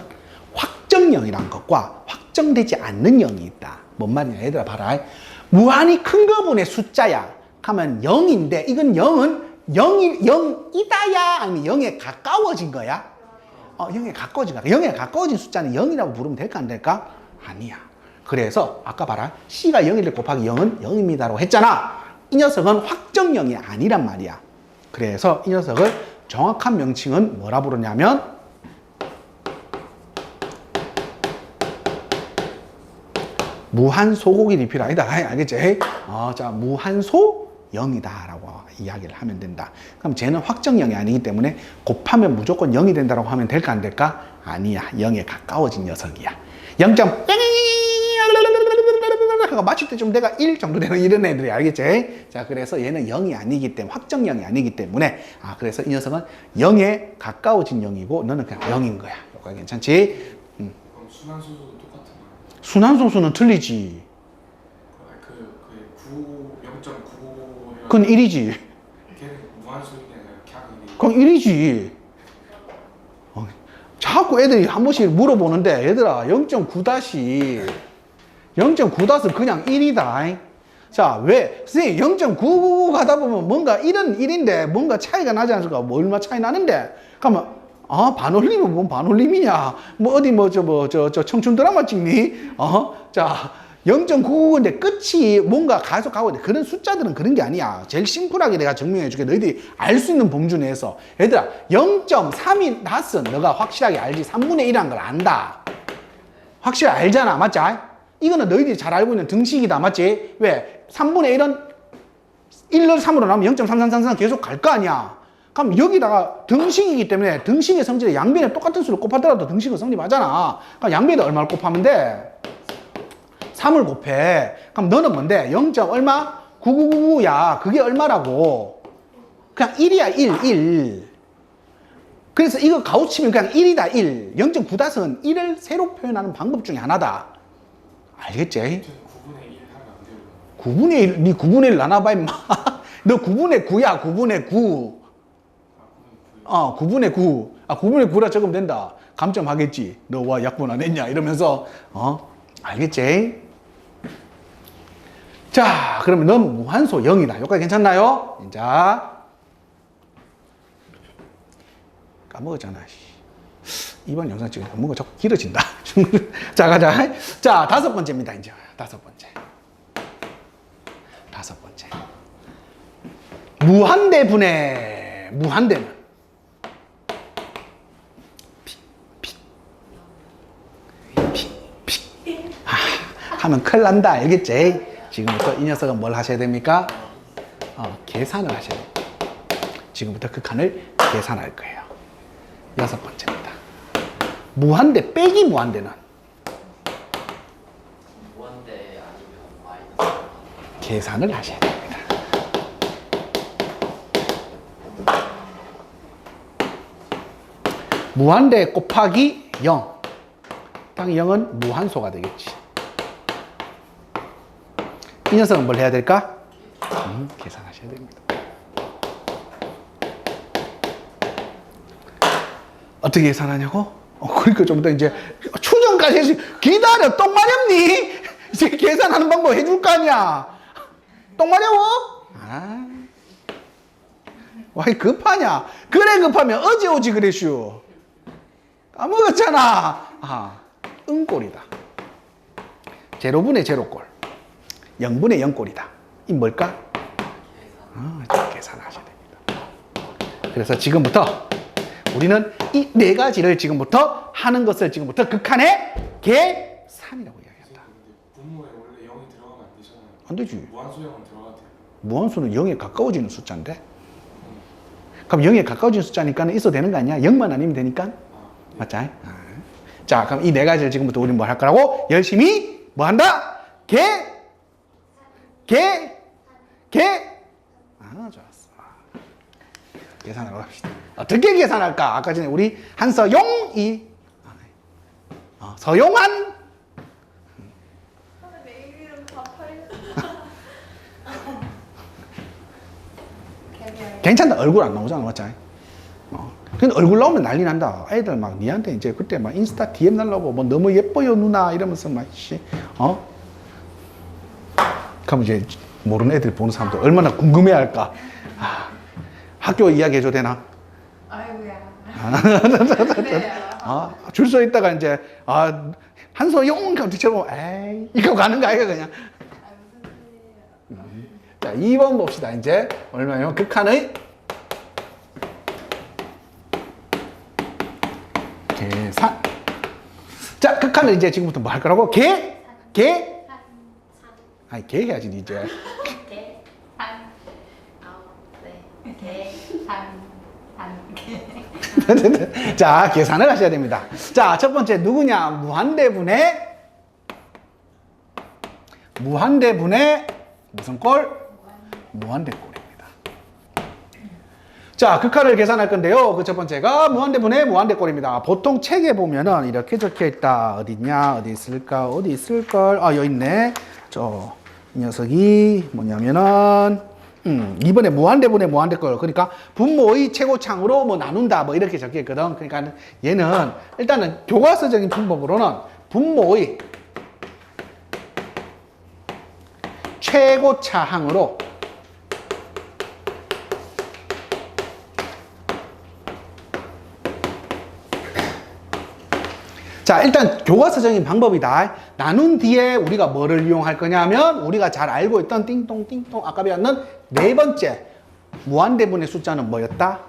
Speaker 1: 확정형이란 것과 확정되지 않는 0이 있다. 뭔 말이냐? 얘들아 봐라. 무한히 큰 거분의 숫자야. 하면 0인데 이건 0은 0이다야? 아니면 0에 가까워진 거야? 0에 가까워진 거야. 0에 가까워진 숫자는 0이라고 부르면 될까 안 될까? 아니야. 그래서 아까 봐라. C가 0일 곱하기 0은 0입니다라고 했잖아. 이 녀석은 확정형이 아니란 말이야. 그래서 이 녀석을 정확한 명칭은 뭐라 부르냐면 무한소고기 리필 아니다. 알겠지? 자, 무한소 0이다 라고 이야기를 하면 된다. 그럼 쟤는 확정형이 아니기 때문에 곱하면 무조건 0이 된다고 하면 될까 안 될까? 아니야. 0에 가까워진 녀석이야. 0. 맞출 때 좀 내가 1 정도 되는 이런 애들이 알겠지? 자, 그래서 얘는 0이 아니기 때문에, 확정형이 아니기 때문에, 그래서 이 녀석은 0에 가까워진 0이고, 너는 그냥 0인 거야. 여기까지 괜찮지?
Speaker 3: 그럼 순환소수도 똑같은 거예요?
Speaker 1: 순환소수는 틀리지.
Speaker 3: 그 0.9
Speaker 1: 그건 1이지.
Speaker 3: 걔는 무한소인이 아니라 그냥
Speaker 1: 그건 1이지. 자꾸 애들이 한 번씩 물어보는데, 얘들아, 0.9 그냥 1이다. 자, 왜? 선생님, 0.99 가다 보면 뭔가 1은 1인데 뭔가 차이가 나지 않을까? 뭐 얼마 차이 나는데? 그러면, 반올림은 뭔 반올림이냐? 청춘 드라마 찍니? 자, 0.99인데 끝이 뭔가 계속 가고 있는데 그런 숫자들은 그런 게 아니야. 제일 심플하게 내가 증명해 줄게. 너희들이 알 수 있는 범주 내에서. 얘들아, 0.3이 낫은 너가 확실하게 알지. 3분의 1이라는 걸 안다. 확실히 알잖아. 맞지? 이거는 너희들이 잘 알고 있는 등식이다. 맞지? 왜? 3분의 1은 1을 3으로 나오면 0.3333 계속 갈 거 아니야. 그럼 여기다가 등식이기 때문에 등식의 성질에 양변에 똑같은 수를 곱하더라도 등식은 성립하잖아. 그럼 양변에 얼마를 곱하면 돼? 3을 곱해. 그럼 너는 뭔데? 0. 얼마? 9999야. 그게 얼마라고? 그냥 1이야, 1. 그래서 이거 가우치면 그냥 1이다, 1. 0.9은 1을 세로 표현하는 방법 중에 하나다. 알겠지?
Speaker 3: 9분의 1 하면 안 돼요.
Speaker 1: 9분의 1, 니 9분의 1 나눠봐, 임마. 너 9분의 9야, 9분의 9. 9분의 9. 9분의 9라 적으면 된다. 감점하겠지. 너 와, 약분 안 했냐? 이러면서, 알겠지? 자, 그러면 넌 무한소 0이다. 여기까지 괜찮나요? 자. 까먹었잖아. 이번 영상 찍으니까 뭔가 자꾸 길어진다. 자, 가자. 자, 5번째입니다, 이제. 5번째. 무한대 분해. 무한대는 하면 큰일 난다. 알겠지? 지금부터 이 녀석은 뭘 하셔야 됩니까? 계산을 하셔야 됩니다. 지금부터 그 칸을 계산할 거예요. 6번째입니다. 무한대 빼기 무한대는
Speaker 4: 무한대 아니면 마이너스
Speaker 1: 계산을 하셔야 됩니다. 무한대 곱하기 0. 딱 0은 무한소가 되겠지. 이 녀석은 뭘 해야 될까? 계산하셔야 됩니다. 어떻게 계산하냐고? 그러니까 좀 더 이제 추정까지 해서 기다려. 똥 마렵니? 이제 계산하는 방법 해줄 거 아니야. 똥 마려워? 와, 급하냐? 그래 급하면 어제 오지 그랬슈. 까먹었잖아. 응꼴이다. 제로분의 제로꼴. 0분의 0꼴이다. 이 뭘까? 계산하셔야 됩니다. 그래서 지금부터 우리는 이 4가지를 지금부터 하는 것을 지금부터 극한의 계산이라고 이야기한다.
Speaker 3: 분모에 원래 0이 들어가면 안 되잖아요.
Speaker 1: 안 되지.
Speaker 3: 무한소형은 들어가도 돼요.
Speaker 1: 무한수는 0에 가까워지는 숫자인데. 그럼 0에 가까워지는 숫자니까 있어도 되는 거 아니야? 0만 아니면 되니까. 맞자. 자, 그럼 이 4가지를 지금부터 우리는 뭘 할 거라고? 열심히 뭐 한다? 좋았어. 계산하러 갑시다. 어떻게 계산할까? 아까 전에 우리 한서용이 서용한
Speaker 2: 내일 이름 다 팔려.
Speaker 1: 괜찮다. 얼굴 안 나오잖아. 맞지? 근데 얼굴 나오면 난리 난다. 애들 막 니한테 이제 그때 막 인스타 DM 날라고 뭐 너무 예뻐요 누나 이러면서 막 그럼 이제 모르는 애들 보는 사람도 얼마나 궁금해할까. 학교 이야기 해줘도 되나?
Speaker 2: 아이고야.
Speaker 1: 줄 서 있다가 이제 한소용 뒤처럼 에이 이거 가는 거 아이가 그냥. 자, 2번 봅시다. 이제 얼마예요? 극한의 계산. 자, 극한을 이제 지금부터 뭐 할 거라고? 개 해야지 이제. 자, 계산을 하셔야 됩니다. 자, 첫 번째 누구냐? 무한대분의 무슨 꼴? 무한대꼴입니다. 자, 극한을 계산할 건데요. 그 첫 번째가 무한대분의 무한대꼴입니다. 보통 책에 보면은 이렇게 적혀 있다. 어디냐? 어디 있을까? 어디 있을걸? 여기 있네. 이 녀석이 뭐냐면은 이번에 무한대분의 무한대꼴. 그러니까 분모의 최고창으로 뭐 나눈다. 뭐 이렇게 적혀 있거든. 그러니까 얘는 일단은 교과서적인 방법으로는 분모의 최고차항으로 자, 일단 교과서적인 방법이다. 나눈 뒤에 우리가 뭐를 이용할 거냐면 우리가 잘 알고 있던 띵똥띵똥 아까 배웠는 4번째 무한대분의 숫자는 뭐였다?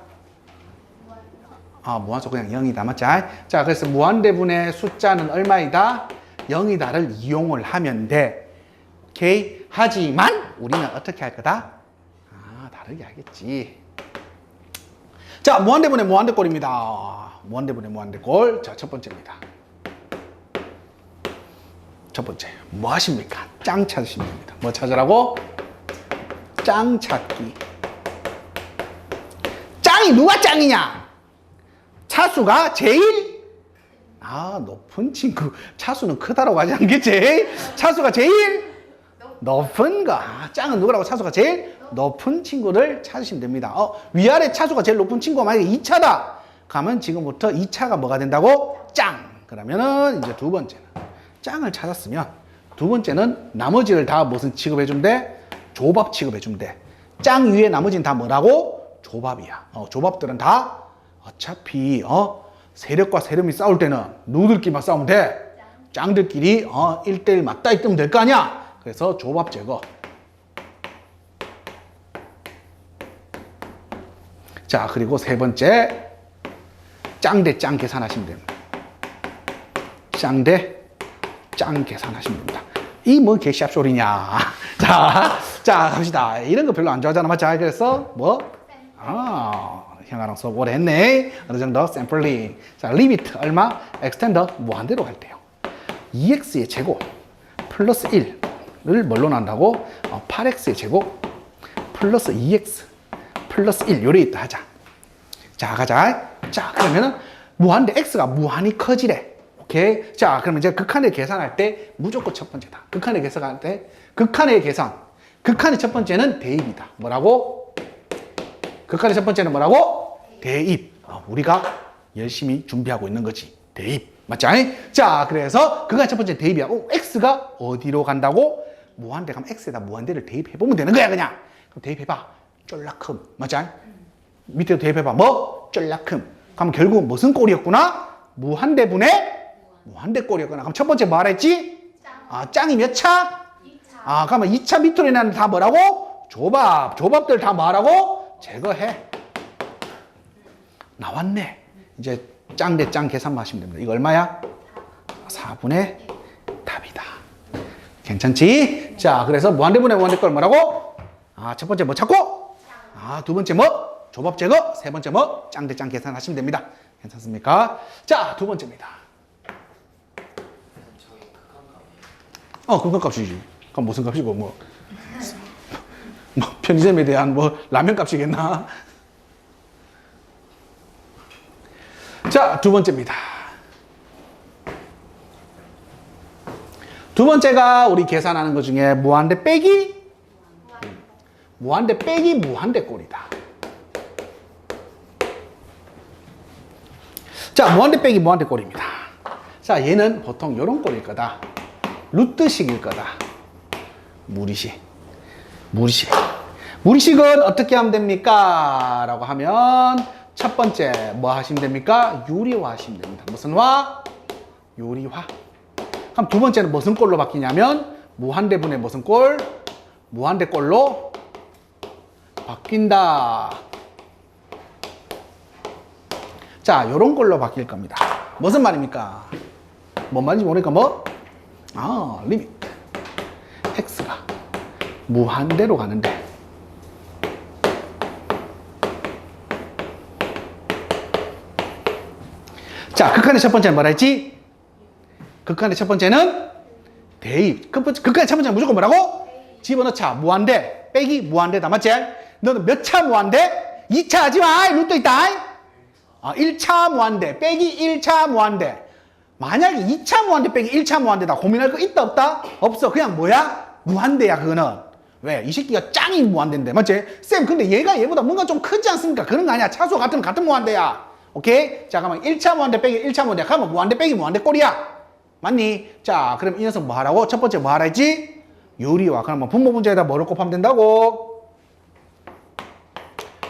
Speaker 1: 무한소 그냥 0이다. 맞지? 자, 그래서 무한대분의 숫자는 얼마이다? 0이다를 이용을 하면 돼. 오케이? 하지만 우리는 어떻게 할 거다? 다르게 하겠지. 자, 무한대분의 무한대꼴입니다. 무한대분의 무한대꼴. 자, 첫 번째입니다. 첫 번째, 뭐 하십니까? 짱 찾으시면 됩니다. 뭐 찾으라고? 짱 찾기. 짱이 누가 짱이냐? 차수가 제일 높은 친구. 차수는 크다라고 하지 않겠지? 차수가 제일 높은 거. 짱은 누구라고? 차수가 제일 높은 친구를 찾으시면 됩니다. 위아래 차수가 제일 높은 친구가 만약에 2차다. 가면 지금부터 2차가 뭐가 된다고? 짱. 그러면은 이제 두 번째는 짱을 찾았으면 두 번째는 나머지를 다 무슨 취급해주면 돼? 조밥 취급해주면 돼. 짱 위에 나머지는 다 뭐라고? 조밥이야. 조밥들은 다 어차피 세력과 세력이 싸울 때는 누구들끼리만 싸우면 돼. 짱들끼리 1대1 맞다이 뜨면 될 거 아니야. 그래서 조밥 제거. 자, 그리고 세 번째, 짱 대 짱 계산하시면 됩니다. 짱 대 짱 계산하시면 됩니다. 이 뭐 개샵소리냐. 자, 갑시다. 이런 거 별로 안 좋아하잖아. 맞지? 그래서 형아랑 수업 오래 했네. 어느 정도 샘플링. 자, 리미트 얼마? 엑스텐더 무한대로 갈 때요. 2x의 제곱 플러스 1을 뭘로 난다고? 8x의 제곱 플러스 2x 플러스 1 요래 있다 하자. 자, 가자. 자, 그러면은 무한대 x가 무한히 커지래. 오케이. 자, 그러면 이제 극한의 계산할 때 무조건 첫 번째다. 극한의 계산할 때 극한의 계산. 극한의 첫 번째는 대입이다. 뭐라고? 극한의 첫 번째는 뭐라고? 대입. 우리가 열심히 준비하고 있는 거지. 대입. 맞지? 자, 그래서 극한의 첫 번째 대입이야. x가 어디로 간다고? 무한대 가면 x에다 무한대를 대입해보면 되는 거야, 그냥. 그럼 대입해봐. 쫄라큼. 맞지? 밑에도 대입해봐. 뭐? 쫄라큼. 그럼 결국은 무슨 꼴이었구나? 무한대분의 무한대꼴이었구나. 그럼 첫 번째 뭐 하라 했지? 짱이 몇 차? 2차. 그러면 2차 밑으로 있는 다 뭐라고? 조밥. 조밥들 다 뭐 하라고? 제거해. 나왔네. 이제 짱 대 짱 계산만 하시면 됩니다. 이거 얼마야? 4분의 답이다. 괜찮지? 자, 그래서 무한대분의 무한대꼴 뭐라고? 첫 번째 뭐 찾고? 두 번째 뭐? 조밥 제거. 세 번째 뭐? 짱 대 짱 계산하시면 됩니다. 괜찮습니까? 자, 두 번째입니다. 극한값이지. 그럼 무슨 값이고, 뭐 편의점에 대한 라면 값이겠나? 자, 두 번째입니다. 두 번째가 우리 계산하는 것 중에 무한대 빼기 무한대 꼴이다. 자, 무한대 빼기 무한대 꼴입니다. 자, 얘는 보통 이런 꼴일 거다. 루트식일 거다. 무리식은 어떻게 하면 됩니까? 라고 하면 첫 번째 뭐 하시면 됩니까? 유리화 하시면 됩니다. 무슨 화? 유리화. 그럼 두 번째는 무슨 꼴로 바뀌냐면 무한대분의 무슨 꼴? 무한대꼴로 바뀐다. 자, 요런 꼴로 바뀔 겁니다. 무슨 말입니까? 뭔 말인지 모르니까 리미트 x가 무한대로 가는데 자, 극한의 첫 번째는 뭐라 했지? 극한의 첫 번째는 대입. 극한의 첫 번째는 무조건 뭐라고? 집어넣자. 무한대 빼기 무한대다. 맞지? 너는 몇 차 무한대? 2차 하지 마. 루트 있다. 1차 무한대 빼기 1차 무한대. 만약에 2차 무한대 빼기 1차 무한대다. 고민할 거 있다 없다? 없어. 그냥 뭐야? 무한대야 그거는. 왜? 이 새끼가 짱이 무한대인데. 맞지? 쌤 근데 얘가 얘보다 뭔가 좀 크지 않습니까? 그런 거 아니야. 차수 같은 무한대야. 오케이? 자, 그러면 1차 무한대 빼기 1차 무한대. 그러면 무한대 빼기 무한대 꼴이야. 맞니? 자, 그럼 이 녀석 뭐 하라고? 첫 번째 뭐 하라 했지? 유리화. 그러면 분모 문제에다 뭐를 곱하면 된다고?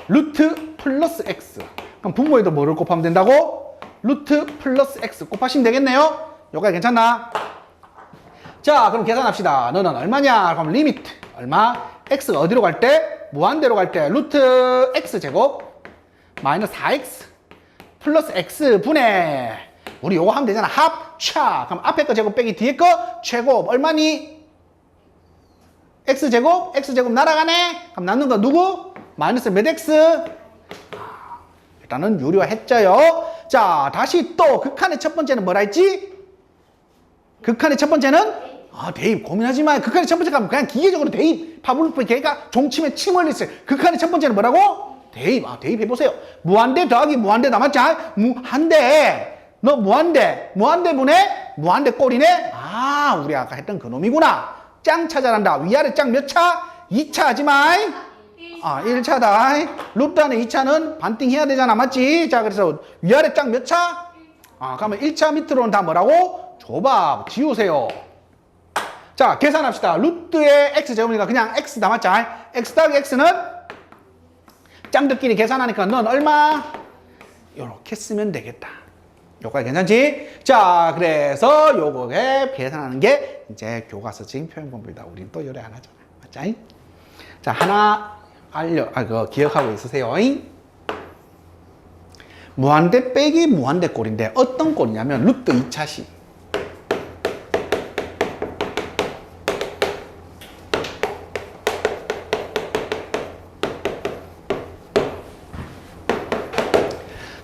Speaker 1: 루트 플러스 x. 그럼 분모에도 뭐를 곱하면 된다고? 루트 플러스 x 곱하시면 되겠네요? 여기까지 괜찮나? 자, 그럼 계산합시다. 너는 얼마냐? 그럼 리미트 얼마? x가 어디로 갈 때? 무한대로 갈 때 루트 x 제곱 마이너스 4x 플러스 x 분의 우리 요거 하면 되잖아. 합차. 그럼 앞에 거 제곱 빼기 뒤에 거 제곱 얼마니? x제곱 날아가네? 그럼 남는 거 누구? 마이너스 몇 x? 일단은 유료했죠요. 자, 다시 또 극한의 첫 번째는 뭐라 했지? 극한의 첫 번째는 대입 고민하지 마. 극한의 첫 번째가 그냥 기계적으로 대입. 파블로프 걔가 종침에 침을 냈어요. 극한의 첫 번째는 뭐라고? 대입. 대입 해보세요. 무한대 더하기 무한대 남았지? 무한대. 너 무한대분의 무한대 꼴이네? 우리 아까 했던 그 놈이구나. 짱 찾아란다. 위아래 짱 몇 차? 2차 하지 마. 1차다. 루트 안에 2차는 반띵 해야 되잖아. 맞지? 자, 그래서 위아래 짱 몇 차? 그러면 1차 밑으로는 다 뭐라고? 줘봐. 지우세요. 자, 계산합시다. 루트의 x제곱이니까 그냥 x 남았죠? x 더하기 x는 짱들끼리 계산하니까 넌 얼마? 요렇게 쓰면 되겠다. 요거가 괜찮지? 자, 그래서 요거에 계산하는 게 이제 교과서적인 표현 공부이다. 우리는 또 요래 안 하잖아. 맞지? 자, 하나 그거 기억하고 있으세요. 무한대 빼기 무한대 꼴인데 어떤 꼴이냐면 루트 2차식.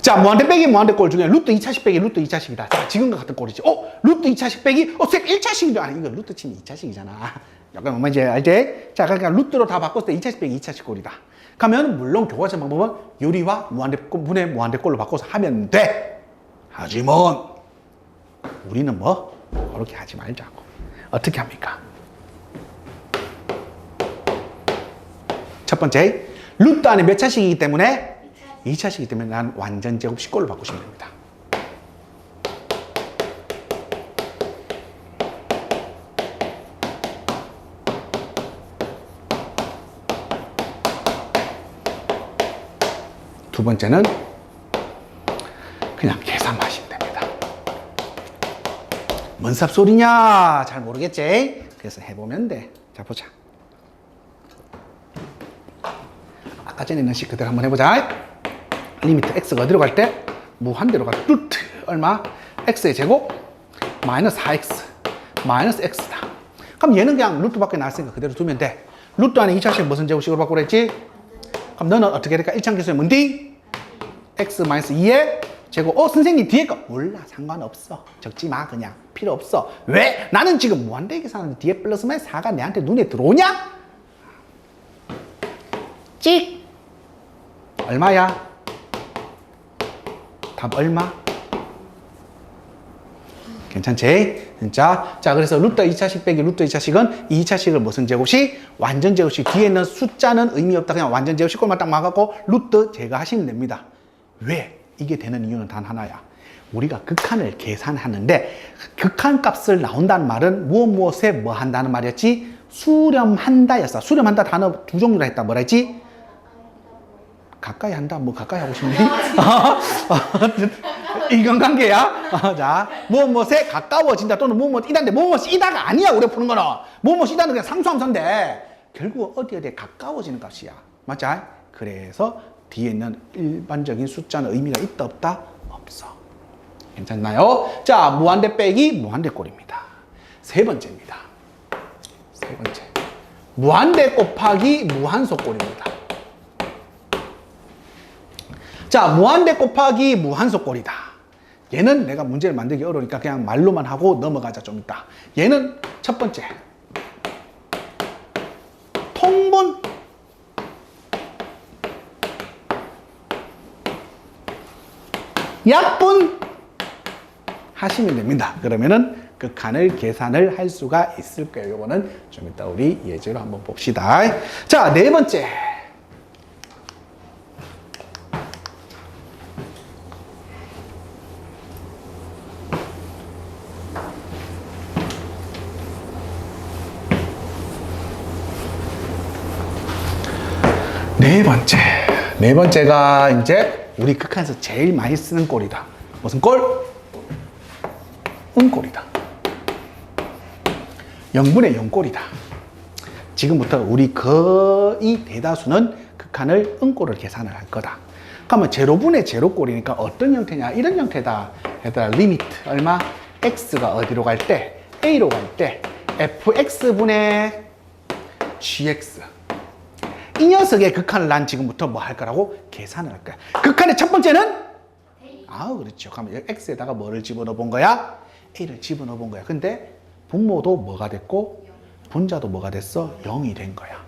Speaker 1: 자, 무한대 빼기 무한대 꼴 중에 루트 2차식 빼기 루트 2차식이다. 자, 지금과 같은 꼴이지. 루트 2차식 빼기? 쌤 1차식이도 아니, 이거 루트 치면 2차식이잖아. 약간 뭔지 알지? 자, 그러니까 루트로 다 바꿨을 때 2차식 빼기 2차식 꼴이다. 그러면 물론 교과서 방법은 유리와 무한대 분의 무한대 꼴로 바꿔서 하면 돼. 하지만 우리는 뭐 그렇게 하지 말자고. 어떻게 합니까? 첫 번째, 루트 안에 몇 차식이기 때문에 2차식이기 때문에 난 완전 제곱 식꼴로 바꾸시면 됩니다. 두 번째는 그냥 계산만 하시면 됩니다. 뭔 쌉소리냐? 잘 모르겠지? 그래서 해보면 돼. 자, 보자. 아까 전에 있는 식 그대로 한번 해보자. 리미트 x가 어디로 갈 때? 무한대로 갈 때. 루트 얼마? x의 제곱 마이너스 4x 마이너스 x다. 그럼 얘는 그냥 루트 밖에 나왔으니까 그대로 두면 돼. 루트 안에 2차식 무슨 제곱식으로 바꾸랬지? 그럼 너는 어떻게 될까? 1차 계수에 뭔디? x 마이너스 2의 제곱. 선생님 뒤에 거 몰라. 상관없어. 적지 마. 그냥 필요 없어. 왜? 나는 지금 무한대 계산하는데 뒤에 플러스 마이너스 4가 내한테 눈에 들어오냐? 찍! 얼마야? 답 얼마? 괜찮지? 진짜? 자, 그래서 루트 2차식 빼기 루트 2차식은 2차식을 무슨 제곱식? 완전 제곱식. 뒤에 있는 숫자는 의미 없다. 그냥 완전 제곱식 꼴만 딱 막아갖고 루트 제거하시면 됩니다. 왜? 이게 되는 이유는 단 하나야. 우리가 극한을 계산하는데 극한 값을 나온다는 말은 무엇에 뭐 한다는 말이었지? 수렴한다였어. 수렴한다 단어 두 종류라 했다. 뭐라 했지? 가까이 한다. 뭐 가까이 하고 싶니? 인간관계야. 자, 무엇에 가까워진다 또는 무엇 이다인데 무엇 이다가 아니야. 우리 푸는 거는 무엇 이다는 그냥 상수함수인데 결국 어디에 가까워지는 값이야. 맞지? 그래서 뒤에 있는 일반적인 숫자는 의미가 있다 없다? 없어. 괜찮나요? 자, 무한대 빼기 무한대 꼴입니다. 세 번째입니다. 세 번째, 무한대 곱하기 무한소 꼴입니다. 자, 무한대 곱하기 무한소 꼴이다. 얘는 내가 문제를 만들기 어려우니까 그냥 말로만 하고 넘어가자. 좀 이따. 얘는 첫 번째, 통분 약분 하시면 됩니다. 그러면은 극한을 계산을 할 수가 있을 거예요. 요거는 좀 이따 우리 예제로 한번 봅시다. 자, 네 번째, 네 번째가 이제 우리 극한에서 제일 많이 쓰는 꼴이다. 무슨 꼴? 음꼴이다. 0분의 0꼴이다. 지금부터 우리 거의 대다수는 극한을 음꼴을 계산을 할 거다. 그러면 제로분의 제로꼴이니까 어떤 형태냐? 이런 형태다. 얘들아, 리미트 얼마? x가 어디로 갈 때? a로 갈 때 fx분의 gx. 이 녀석의 극한을 난 지금부터 뭐 할 거라고? 계산을 할 거야. 극한의 첫 번째는? 그렇죠. 그러면 여기 x에다가 뭐를 집어넣어 본 거야? a를 집어넣어 본 거야. 근데 분모도 뭐가 됐고 분자도 뭐가 됐어? 0이 된 거야.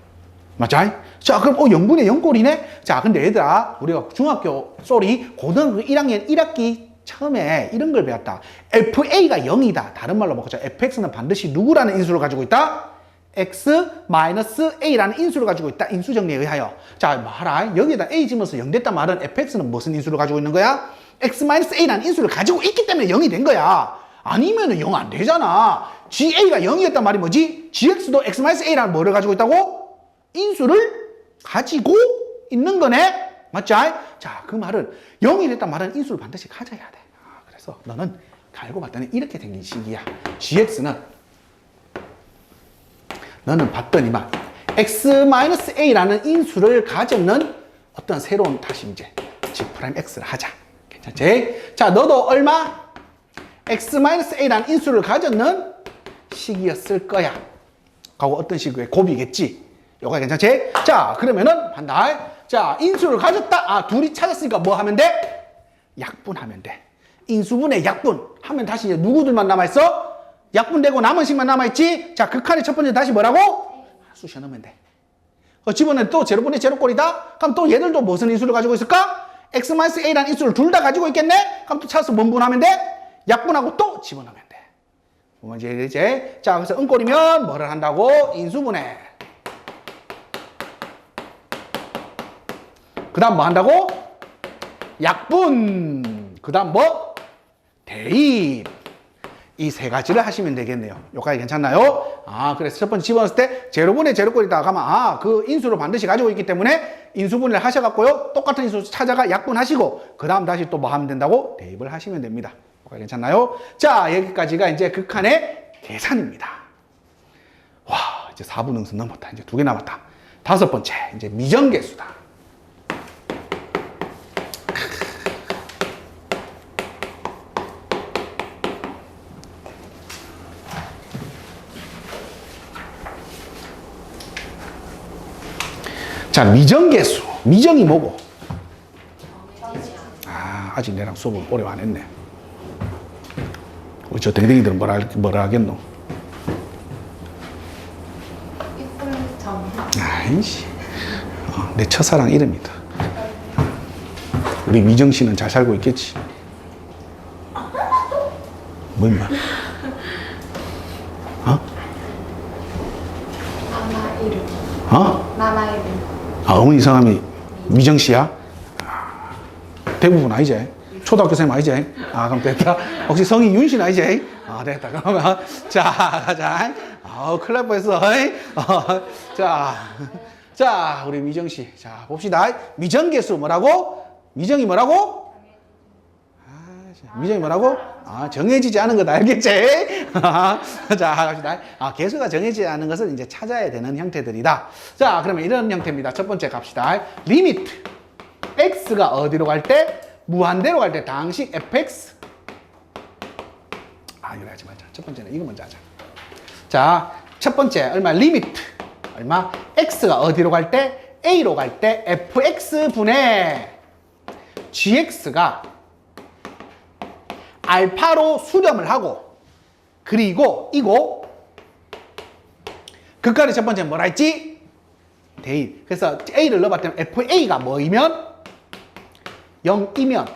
Speaker 1: 맞죠? 자, 그럼 0분의 0꼴이네? 자, 근데 얘들아, 우리가 고등학교 1학년 1학기 처음에 이런 걸 배웠다. FA가 0이다. 다른 말로 바꾸자. FX는 반드시 누구라는 인수를 가지고 있다? X-A라는 인수를 가지고 있다. 인수정리에 의하여. 자, 봐라. 여기에다 A 집어서 0 됐단 말은 FX는 무슨 인수를 가지고 있는 거야? X-A라는 인수를 가지고 있기 때문에 0이 된 거야. 아니면은 0 안 되잖아. GA가 0이었단 말이 뭐지? GX도 X-A라는 뭐를 가지고 있다고? 인수를 가지고 있는 거네. 맞지? 자, 그 말은 0이 됐단 말은 인수를 반드시 가져야 돼. 그래서 너는 알고 봤더니 이렇게 생긴 식이야. GX는 너는 봤더니만 X-A라는 인수를 가졌는 어떤 새로운 다시 이제 G'X를 하자. 괜찮지? 자, 너도 얼마? X-A라는 인수를 가졌는 식이었을 거야. 하고 어떤 식의 곱이겠지. 요거 괜찮지? 자, 그러면은 반다. 자, 인수를 가졌다. 둘이 찾았으니까 뭐 하면 돼? 약분하면 돼. 인수분의 약분 하면 다시 이제 누구들만 남아있어? 약분되고 남은 식만 남아있지? 자, 극한의 첫 번째 다시 뭐라고? 쑤셔 넣으면 돼. 집어넣으면 또 제로분의 제로꼴이다? 그럼 또 얘들도 무슨 인수를 가지고 있을까? X-A라는 인수를 둘 다 가지고 있겠네? 그럼 또 찾아서 뭔 분하면 돼? 약분하고 또 집어넣으면 돼. 뭔지 이제 자, 그래서 은꼴이면 뭐를 한다고? 인수분해. 그 다음 뭐 한다고? 약분. 그 다음 뭐? 대입. 이 세 가지를 하시면 되겠네요. 여기까지 괜찮나요? 그래서 첫 번째 집어넣었을 때 제로분의 제로꼴이다 가면 그 인수를 반드시 가지고 있기 때문에 인수분해를 하셔갖고요. 똑같은 인수 찾아가 약분하시고 그 다음 다시 또 뭐 하면 된다고? 대입을 하시면 됩니다. 여기까지 괜찮나요? 자, 여기까지가 이제 극한의 계산입니다. 와, 이제 4분 응수 넘었다. 이제 2개 남았다. 다섯 번째, 이제 미정계수다. 자, 미정계수. 미정이 뭐고? 아직 내랑 수업을 오래 안 했네. 우리 저 댕댕이들은 뭐라 하겠노?
Speaker 2: 이쁜 점.
Speaker 1: 아이씨. 내 첫사랑 이름이다. 우리 미정 씨는 잘 살고 있겠지? 뭐 임마?
Speaker 2: 나나 이름. 나나 이름.
Speaker 1: 어머니 성함이 미정 씨야? 대부분 아니지? 초등학교 선생님 아니지? 그럼 됐다. 혹시 성이 윤신 아니지? 됐다. 그러면 자, 가자. 큰일 날 뻔했어. 자, 우리 미정 씨. 자, 봅시다. 미정계수 뭐라고? 미정이 뭐라고? 미정이 뭐라고? 정해지지 않은 거다. 알겠지? 자, 갑시다. 계수가 정해지지 않은 것을 이제 찾아야 되는 형태들이다. 자, 그러면 이런 형태입니다. 첫 번째 갑시다. 리미트. x가 어디로 갈 때? 무한대로 갈 때 당식 fx. 이거 하지 말자. 첫 번째는 이거 먼저 하자. 자, 첫 번째 얼마? 리미트. 얼마? x가 어디로 갈 때? a로 갈 때 fx 분의 gx가 알파로 수렴을 하고 그리고 이거 극한의 첫 번째는 뭐라 했지? 대입. 그래서 a를 넣어봤더니 fa가 뭐이면? 0이면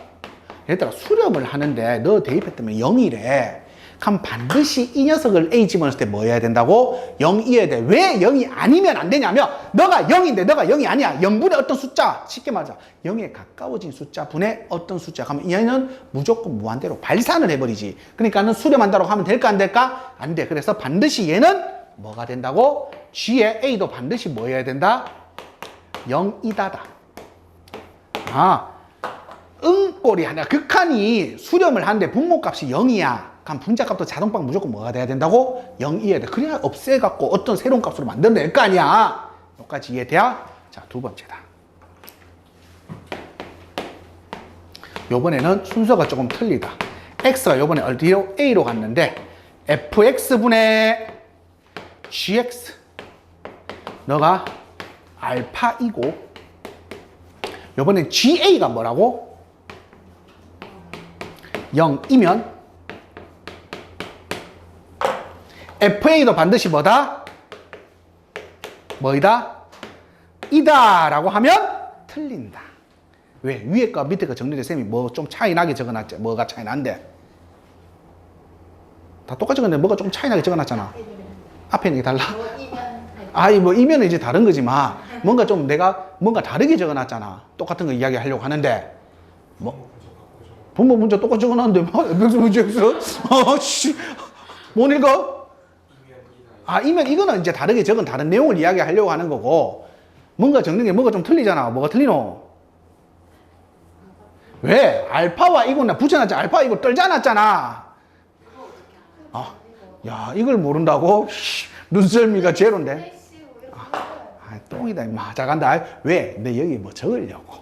Speaker 1: 얘들아 수렴을 하는데 너 대입했다면 0이래. 그럼 반드시 이 녀석을 a 집어넣을 때 뭐 해야 된다고? 0이어야 돼. 왜 0이 아니면 안 되냐면 너가 0인데 너가 0이 아니야. 0분의 어떤 숫자, 쉽게 말하자 0에 가까워진 숫자 분의 어떤 숫자. 그러면 얘는 무조건 무한대로 발산을 해버리지. 그러니까는 수렴한다고 하면 될까 안 될까? 안 돼. 그래서 반드시 얘는 뭐가 된다고? g의 a도 반드시 뭐 해야 된다? 0이다다. 꼴이 하나. 극한이 수렴을 하는데 분모값이 0이야. 그럼 분자값도 자동방 무조건 뭐가 돼야 된다고? 0이어야 돼. 그래야 없애갖고 어떤 새로운 값으로 만들어낼 거 아니야. 여기까지 이해돼야? 자, 두 번째다. 요번에는 순서가 조금 틀리다. x가 요번에 어디로? a로 갔는데 fx분의 gx 너가 알파이고 요번엔 GA가 뭐라고? 0이면 FA도 반드시 뭐다? 뭐이다? 이다 라고 하면 틀린다. 왜? 위에 거 밑에 거 정리를 쌤이 뭐 좀 차이 나게 적어놨지. 뭐가 차이 난데? 다 똑같이 적었는데 뭐가 조금 차이 나게 적어놨잖아. 앞에 있는 게 달라.
Speaker 2: 뭐 이면
Speaker 1: 아이 뭐 이면은 이제 다른 거지만 뭔가 좀 내가 뭔가 다르게 적어놨잖아. 똑같은 거 이야기 하려고 하는데 뭐 분모 문제 똑같이 적어놨는데 뭐 FX VX 아씨 못 읽어? 아 이면 이거는 이제 다르게 적은 다른 내용을 이야기하려고 하는 거고 뭔가 적는 게 뭐가 좀 틀리잖아. 뭐가 틀리노? 왜? 알파와 이거는 붙여놨지. 알파 이거 떨잖았잖아. 아, 야 이걸 모른다고? 눈썰미가 제로인데. 아, 똥이다 임마. 자 간다. 왜? 내 여기 뭐 적으려고.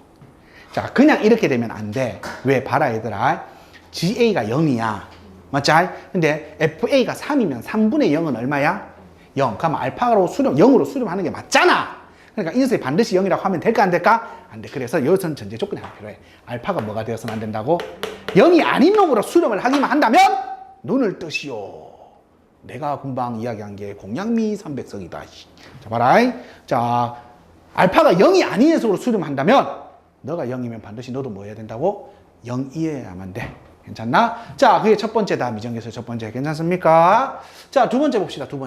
Speaker 1: 자 그냥 이렇게 되면 안 돼. 왜? 봐라 얘들아. GA가 0이야. 맞지? 근데 FA가 3이면 3분의 0은 얼마야? 0. 그럼 알파로 수렴, 0으로 수렴하는 게 맞잖아. 그러니까 이 녀석이 반드시 0이라고 하면 될까 안 될까? 안 돼. 그래서 여기서는 전제 조건이 하나 필요해. 알파가 뭐가 되어서는 안 된다고? 0이 아닌 놈으로 수렴을 하기만 한다면 눈을 뜨시오. 내가 금방 이야기한 게 공양미 300석이다. 자 봐라. 자 알파가 0이 아닌 녀석으로 수렴한다면 너가 0이면 반드시 너도 뭐 해야 된다고? 0이어야만 돼. 괜찮나? 자 그게 첫 번째다. 미정계에서 첫 번째. 괜찮습니까? 자 두 번째 봅시다. 두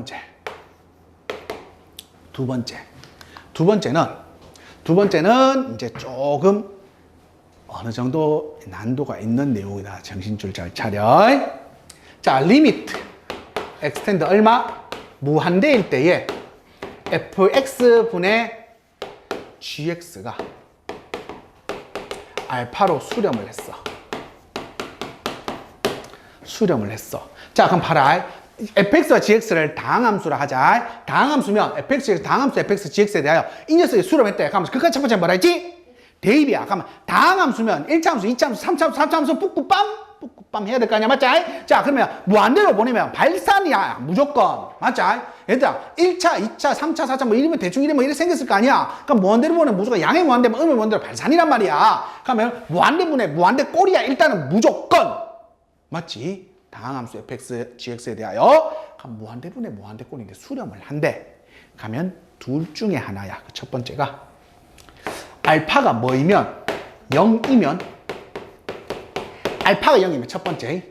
Speaker 1: 번째는 이제 조금 어느 정도 난도가 있는 내용이다. 정신줄 잘 차려. 자, 리미트 extend 얼마? 무한대일 때에 fx분의 gx가 알파로 수렴을 했어. 자, 그럼 봐라. fx와 gx를 다항함수라 하자. 다항함수면 fx, 다항함수 fx, gx에 대하여 이 녀석이 수렴했대. 그러면 그까지 첫 번째 뭐라 했지? 대입이야. 그러면 다항함수면 1차 함수, 2차 함수, 3차 함수, 4차 함수 뿌꾸빰 해야 될 거 아니야. 맞지? 자, 그러면 무한대로 보내면 발산이야. 무조건. 맞지? 얘들아, 1차, 2차, 3차, 4차 뭐 이러면 대충 이래 뭐 이래 생겼을 거 아니야. 그럼 무한대로 보내면 무조건 양의 무한대면 음의 무한대로 발산이란 말이야. 그러면 무한대분의 무한대 꼴이야. 일단은 무조건. 맞지? 다항함수 fx, gx에 대하여 무한대분의 무한대꼴인데 수렴을 한대. 가면 둘 중에 하나야. 그 첫 번째가 알파가 뭐이면 0이면 알파가 0이면 첫 번째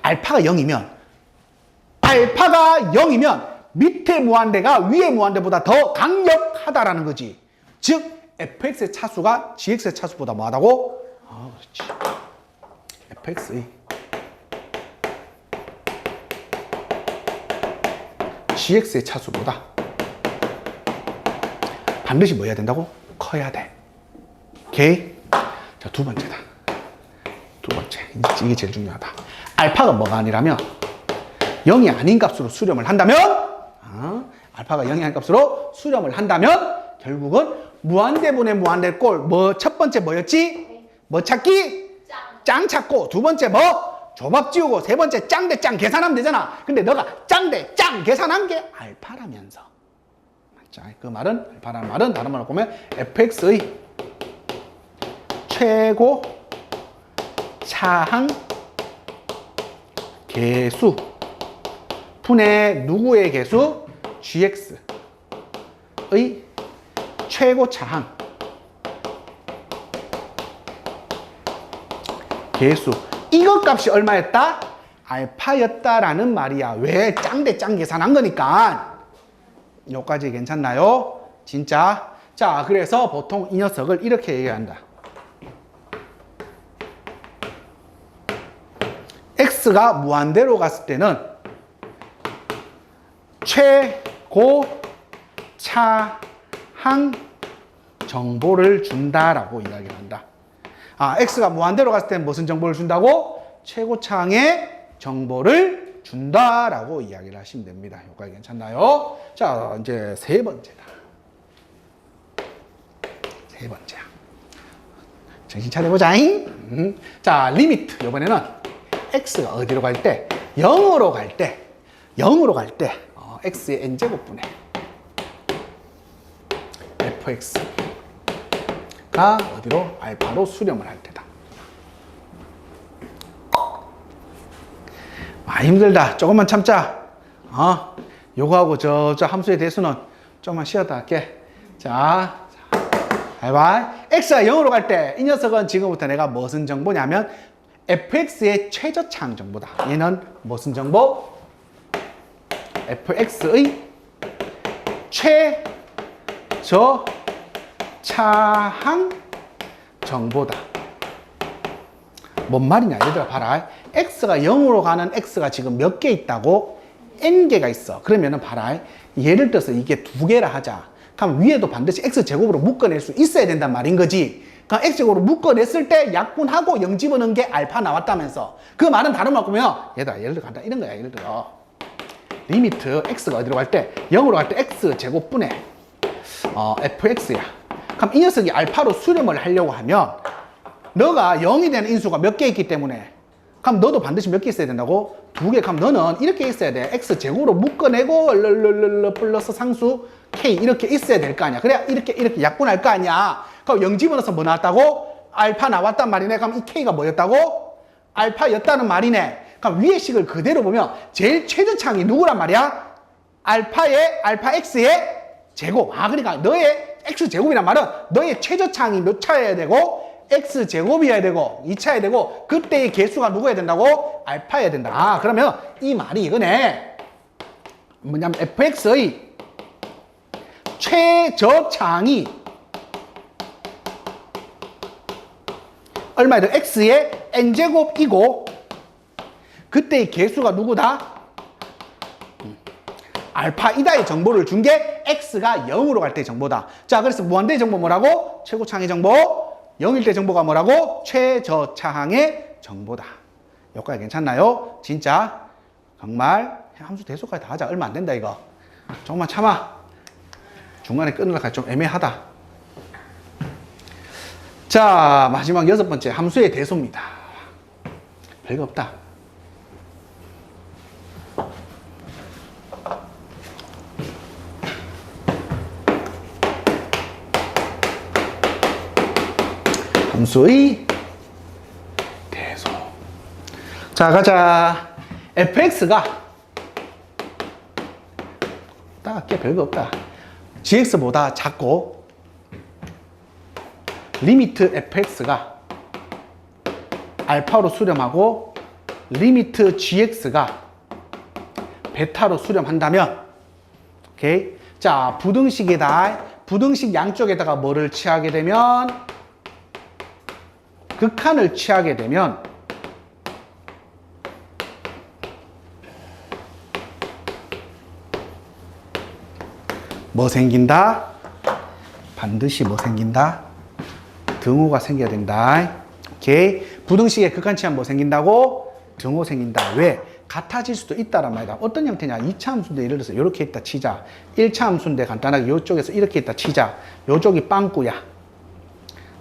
Speaker 1: 알파가 0이면 밑에 무한대가 위에 무한대보다 더 강력하다라는 거지. 즉 fx의 차수가 gx의 차수보다 뭐하다고? 아 그렇지. fx의 gx의 차수보다 반드시 뭐 해야 된다고? 커야 돼. 오케이? 자, 두 번째다. 두 번째. 이게 제일 중요하다. 알파가 뭐가 아니라면 0이 아닌 값으로 수렴을 한다면 알파가 0이 아닌 값으로 수렴을 한다면 결국은 무한대분의 무한대꼴 뭐 첫 번째 뭐였지? 뭐 찾기? 짱 찾고 두 번째 뭐? 조밥 지우고 세 번째 짱 대 짱 계산하면 되잖아. 근데 너가 짱 대 짱 계산한 게 알파라면서. 맞죠? 그 말은 알파라는 말은 다른 말로 보면 fx의 최고 차항 계수 분의 누구의 계수? gx의 최고 차항 계수. 이것 값이 얼마였다? 알파였다라는 말이야. 왜? 짱 대 짱 계산한 거니까. 여기까지 괜찮나요? 진짜? 자, 그래서 보통 이 녀석을 이렇게 얘기한다. x가 무한대로 갔을 때는 최고 차항 정보를 준다라고 이야기를 한다. x가 무한대로 갔을 때는 무슨 정보를 준다고? 최고 차항의 정보를 준다라고 이야기를 하시면 됩니다. 여기까지 괜찮나요? 자, 이제 세 번째다. 세 번째야. 정신 차려보자. 자, 리미트. 이번에는 x가 어디로 갈 때? 0으로 갈 때. x의 n제곱분의 fx가 어디로? 알파로 수렴을 할 때다. 힘들다. 조금만 참자. 요거하고 저 함수의 대수는 조금만 쉬었다 할게. 자, 해봐. x가 0으로 갈 때 이 녀석은 지금부터 내가 무슨 정보냐면 fx의 최저차항 정보다. 얘는 무슨 정보? fx의 최저차항 정보다. 뭔 말이냐? 얘들아 봐라. x가 0으로 가는 x가 지금 몇 개 있다고? n개가 있어. 그러면은 봐라. 예를 들어서 이게 2개라 하자. 그럼 위에도 반드시 x제곱으로 묶어낼 수 있어야 된단 말인 거지. 그럼 x제곱으로 묶어냈을 때 약분하고 0 집어넣은 게 알파 나왔다면서. 그 말은 다른 말 보면 얘들아 예를 들어 간다. 이런 거야. 예를 들어 리미트 x가 어디로 갈 때? 0으로 갈 때 x제곱분의 fx야. 그럼 이 녀석이 알파로 수렴을 하려고 하면 너가 0이 되는 인수가 몇 개 있기 때문에 그럼 너도 반드시 몇 개 있어야 된다고? 2개. 그럼 너는 이렇게 있어야 돼. x제곱으로 묶어내고 플러스 상수 k 이렇게 있어야 될 거 아니야. 그래야 이렇게 약분할 거 아니야. 그럼 0 집어넣어서 뭐 나왔다고? 알파 나왔단 말이네. 그럼 이 k가 뭐였다고? 알파였다는 말이네. 그럼 위의 식을 그대로 보면 제일 최저차항이 누구란 말이야? 알파 x의 제곱. 그러니까 너의 x제곱이란 말은 너의 최저차항이 몇 차여야 되고 x제곱이어야 되고 2차여야 되고 그때의 개수가 누구여야 된다고? 알파여야 된다. 그러면 이 말이 이거네. 뭐냐면 fx의 최저차항이 얼마이든 x의 n제곱이고 그때의 개수가 누구다? 알파이다의 정보를 준 게 x가 0으로 갈 때의 정보다. 자, 그래서 무한대의 정보 뭐라고? 최고차항의 정보. 0일 때 정보가 뭐라고? 최저차항의 정보다. 여기까지 괜찮나요? 진짜 정말 함수 대소까지 다 하자. 얼마 안 된다 이거. 조금만 참아. 중간에 끊으려고 좀 애매하다. 자, 마지막 6번째 함수의 대소입니다. 별거 없다. 함수의 대소. 자, 가자. fx가 딱게 별거 없다. gx보다 작고 리미트 fx가 알파로 수렴하고 리미트 gx가 베타로 수렴한다면 오케이. 자, 부등식이다. 부등식 양쪽에다가 뭐를 취하게 되면 극한을 취하게 되면 뭐 생긴다? 반드시 뭐 생긴다? 등호가 생겨야 된다. 오케이. 부등식의 극한 취하면 뭐 생긴다고? 등호 생긴다. 왜? 같아질 수도 있다란 말이다. 어떤 형태냐? 2차 함수인데 예를 들어서 이렇게 있다 치자. 1차 함수인데 간단하게 이쪽에서 이렇게 있다 치자. 요쪽이 빵꾸야.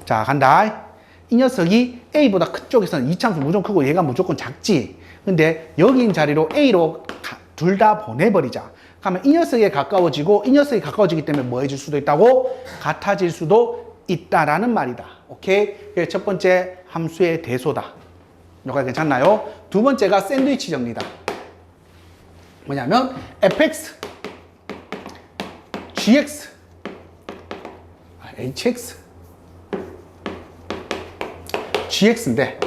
Speaker 1: 자, 간다. 이 녀석이 A보다 큰 쪽에서는 2차 함수 무조건 크고 얘가 무조건 작지. 근데 여기 있는 자리로 A로 둘 다 보내버리자. 그러면 이 녀석에 가까워지고 이 녀석이 가까워지기 때문에 뭐 해줄 수도 있다고? 같아질 수도 있다라는 말이다. 오케이? 그게 첫 번째 함수의 대소다. 여기가 괜찮나요? 두 번째가 샌드위치 정리다. 뭐냐면 fx, gx, hx, gx인데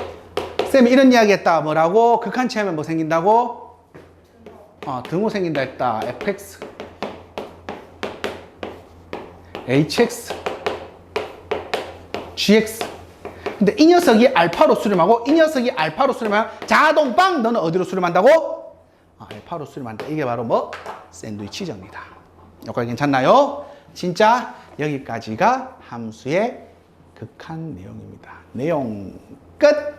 Speaker 1: 쌤이 이런 이야기 했다. 뭐라고? 극한 취하면 뭐 생긴다고? 등호 생긴다 했다. fx, hx, gx. 근데 이 녀석이 알파로 수렴하고 이 녀석이 알파로 수렴하면 자동 빵! 너는 어디로 수렴한다고? 알파로 수렴한다. 이게 바로 뭐? 샌드위치 정리다. 여기까지 괜찮나요? 진짜 여기까지가 함수의 극한 내용입니다. 내용 끝!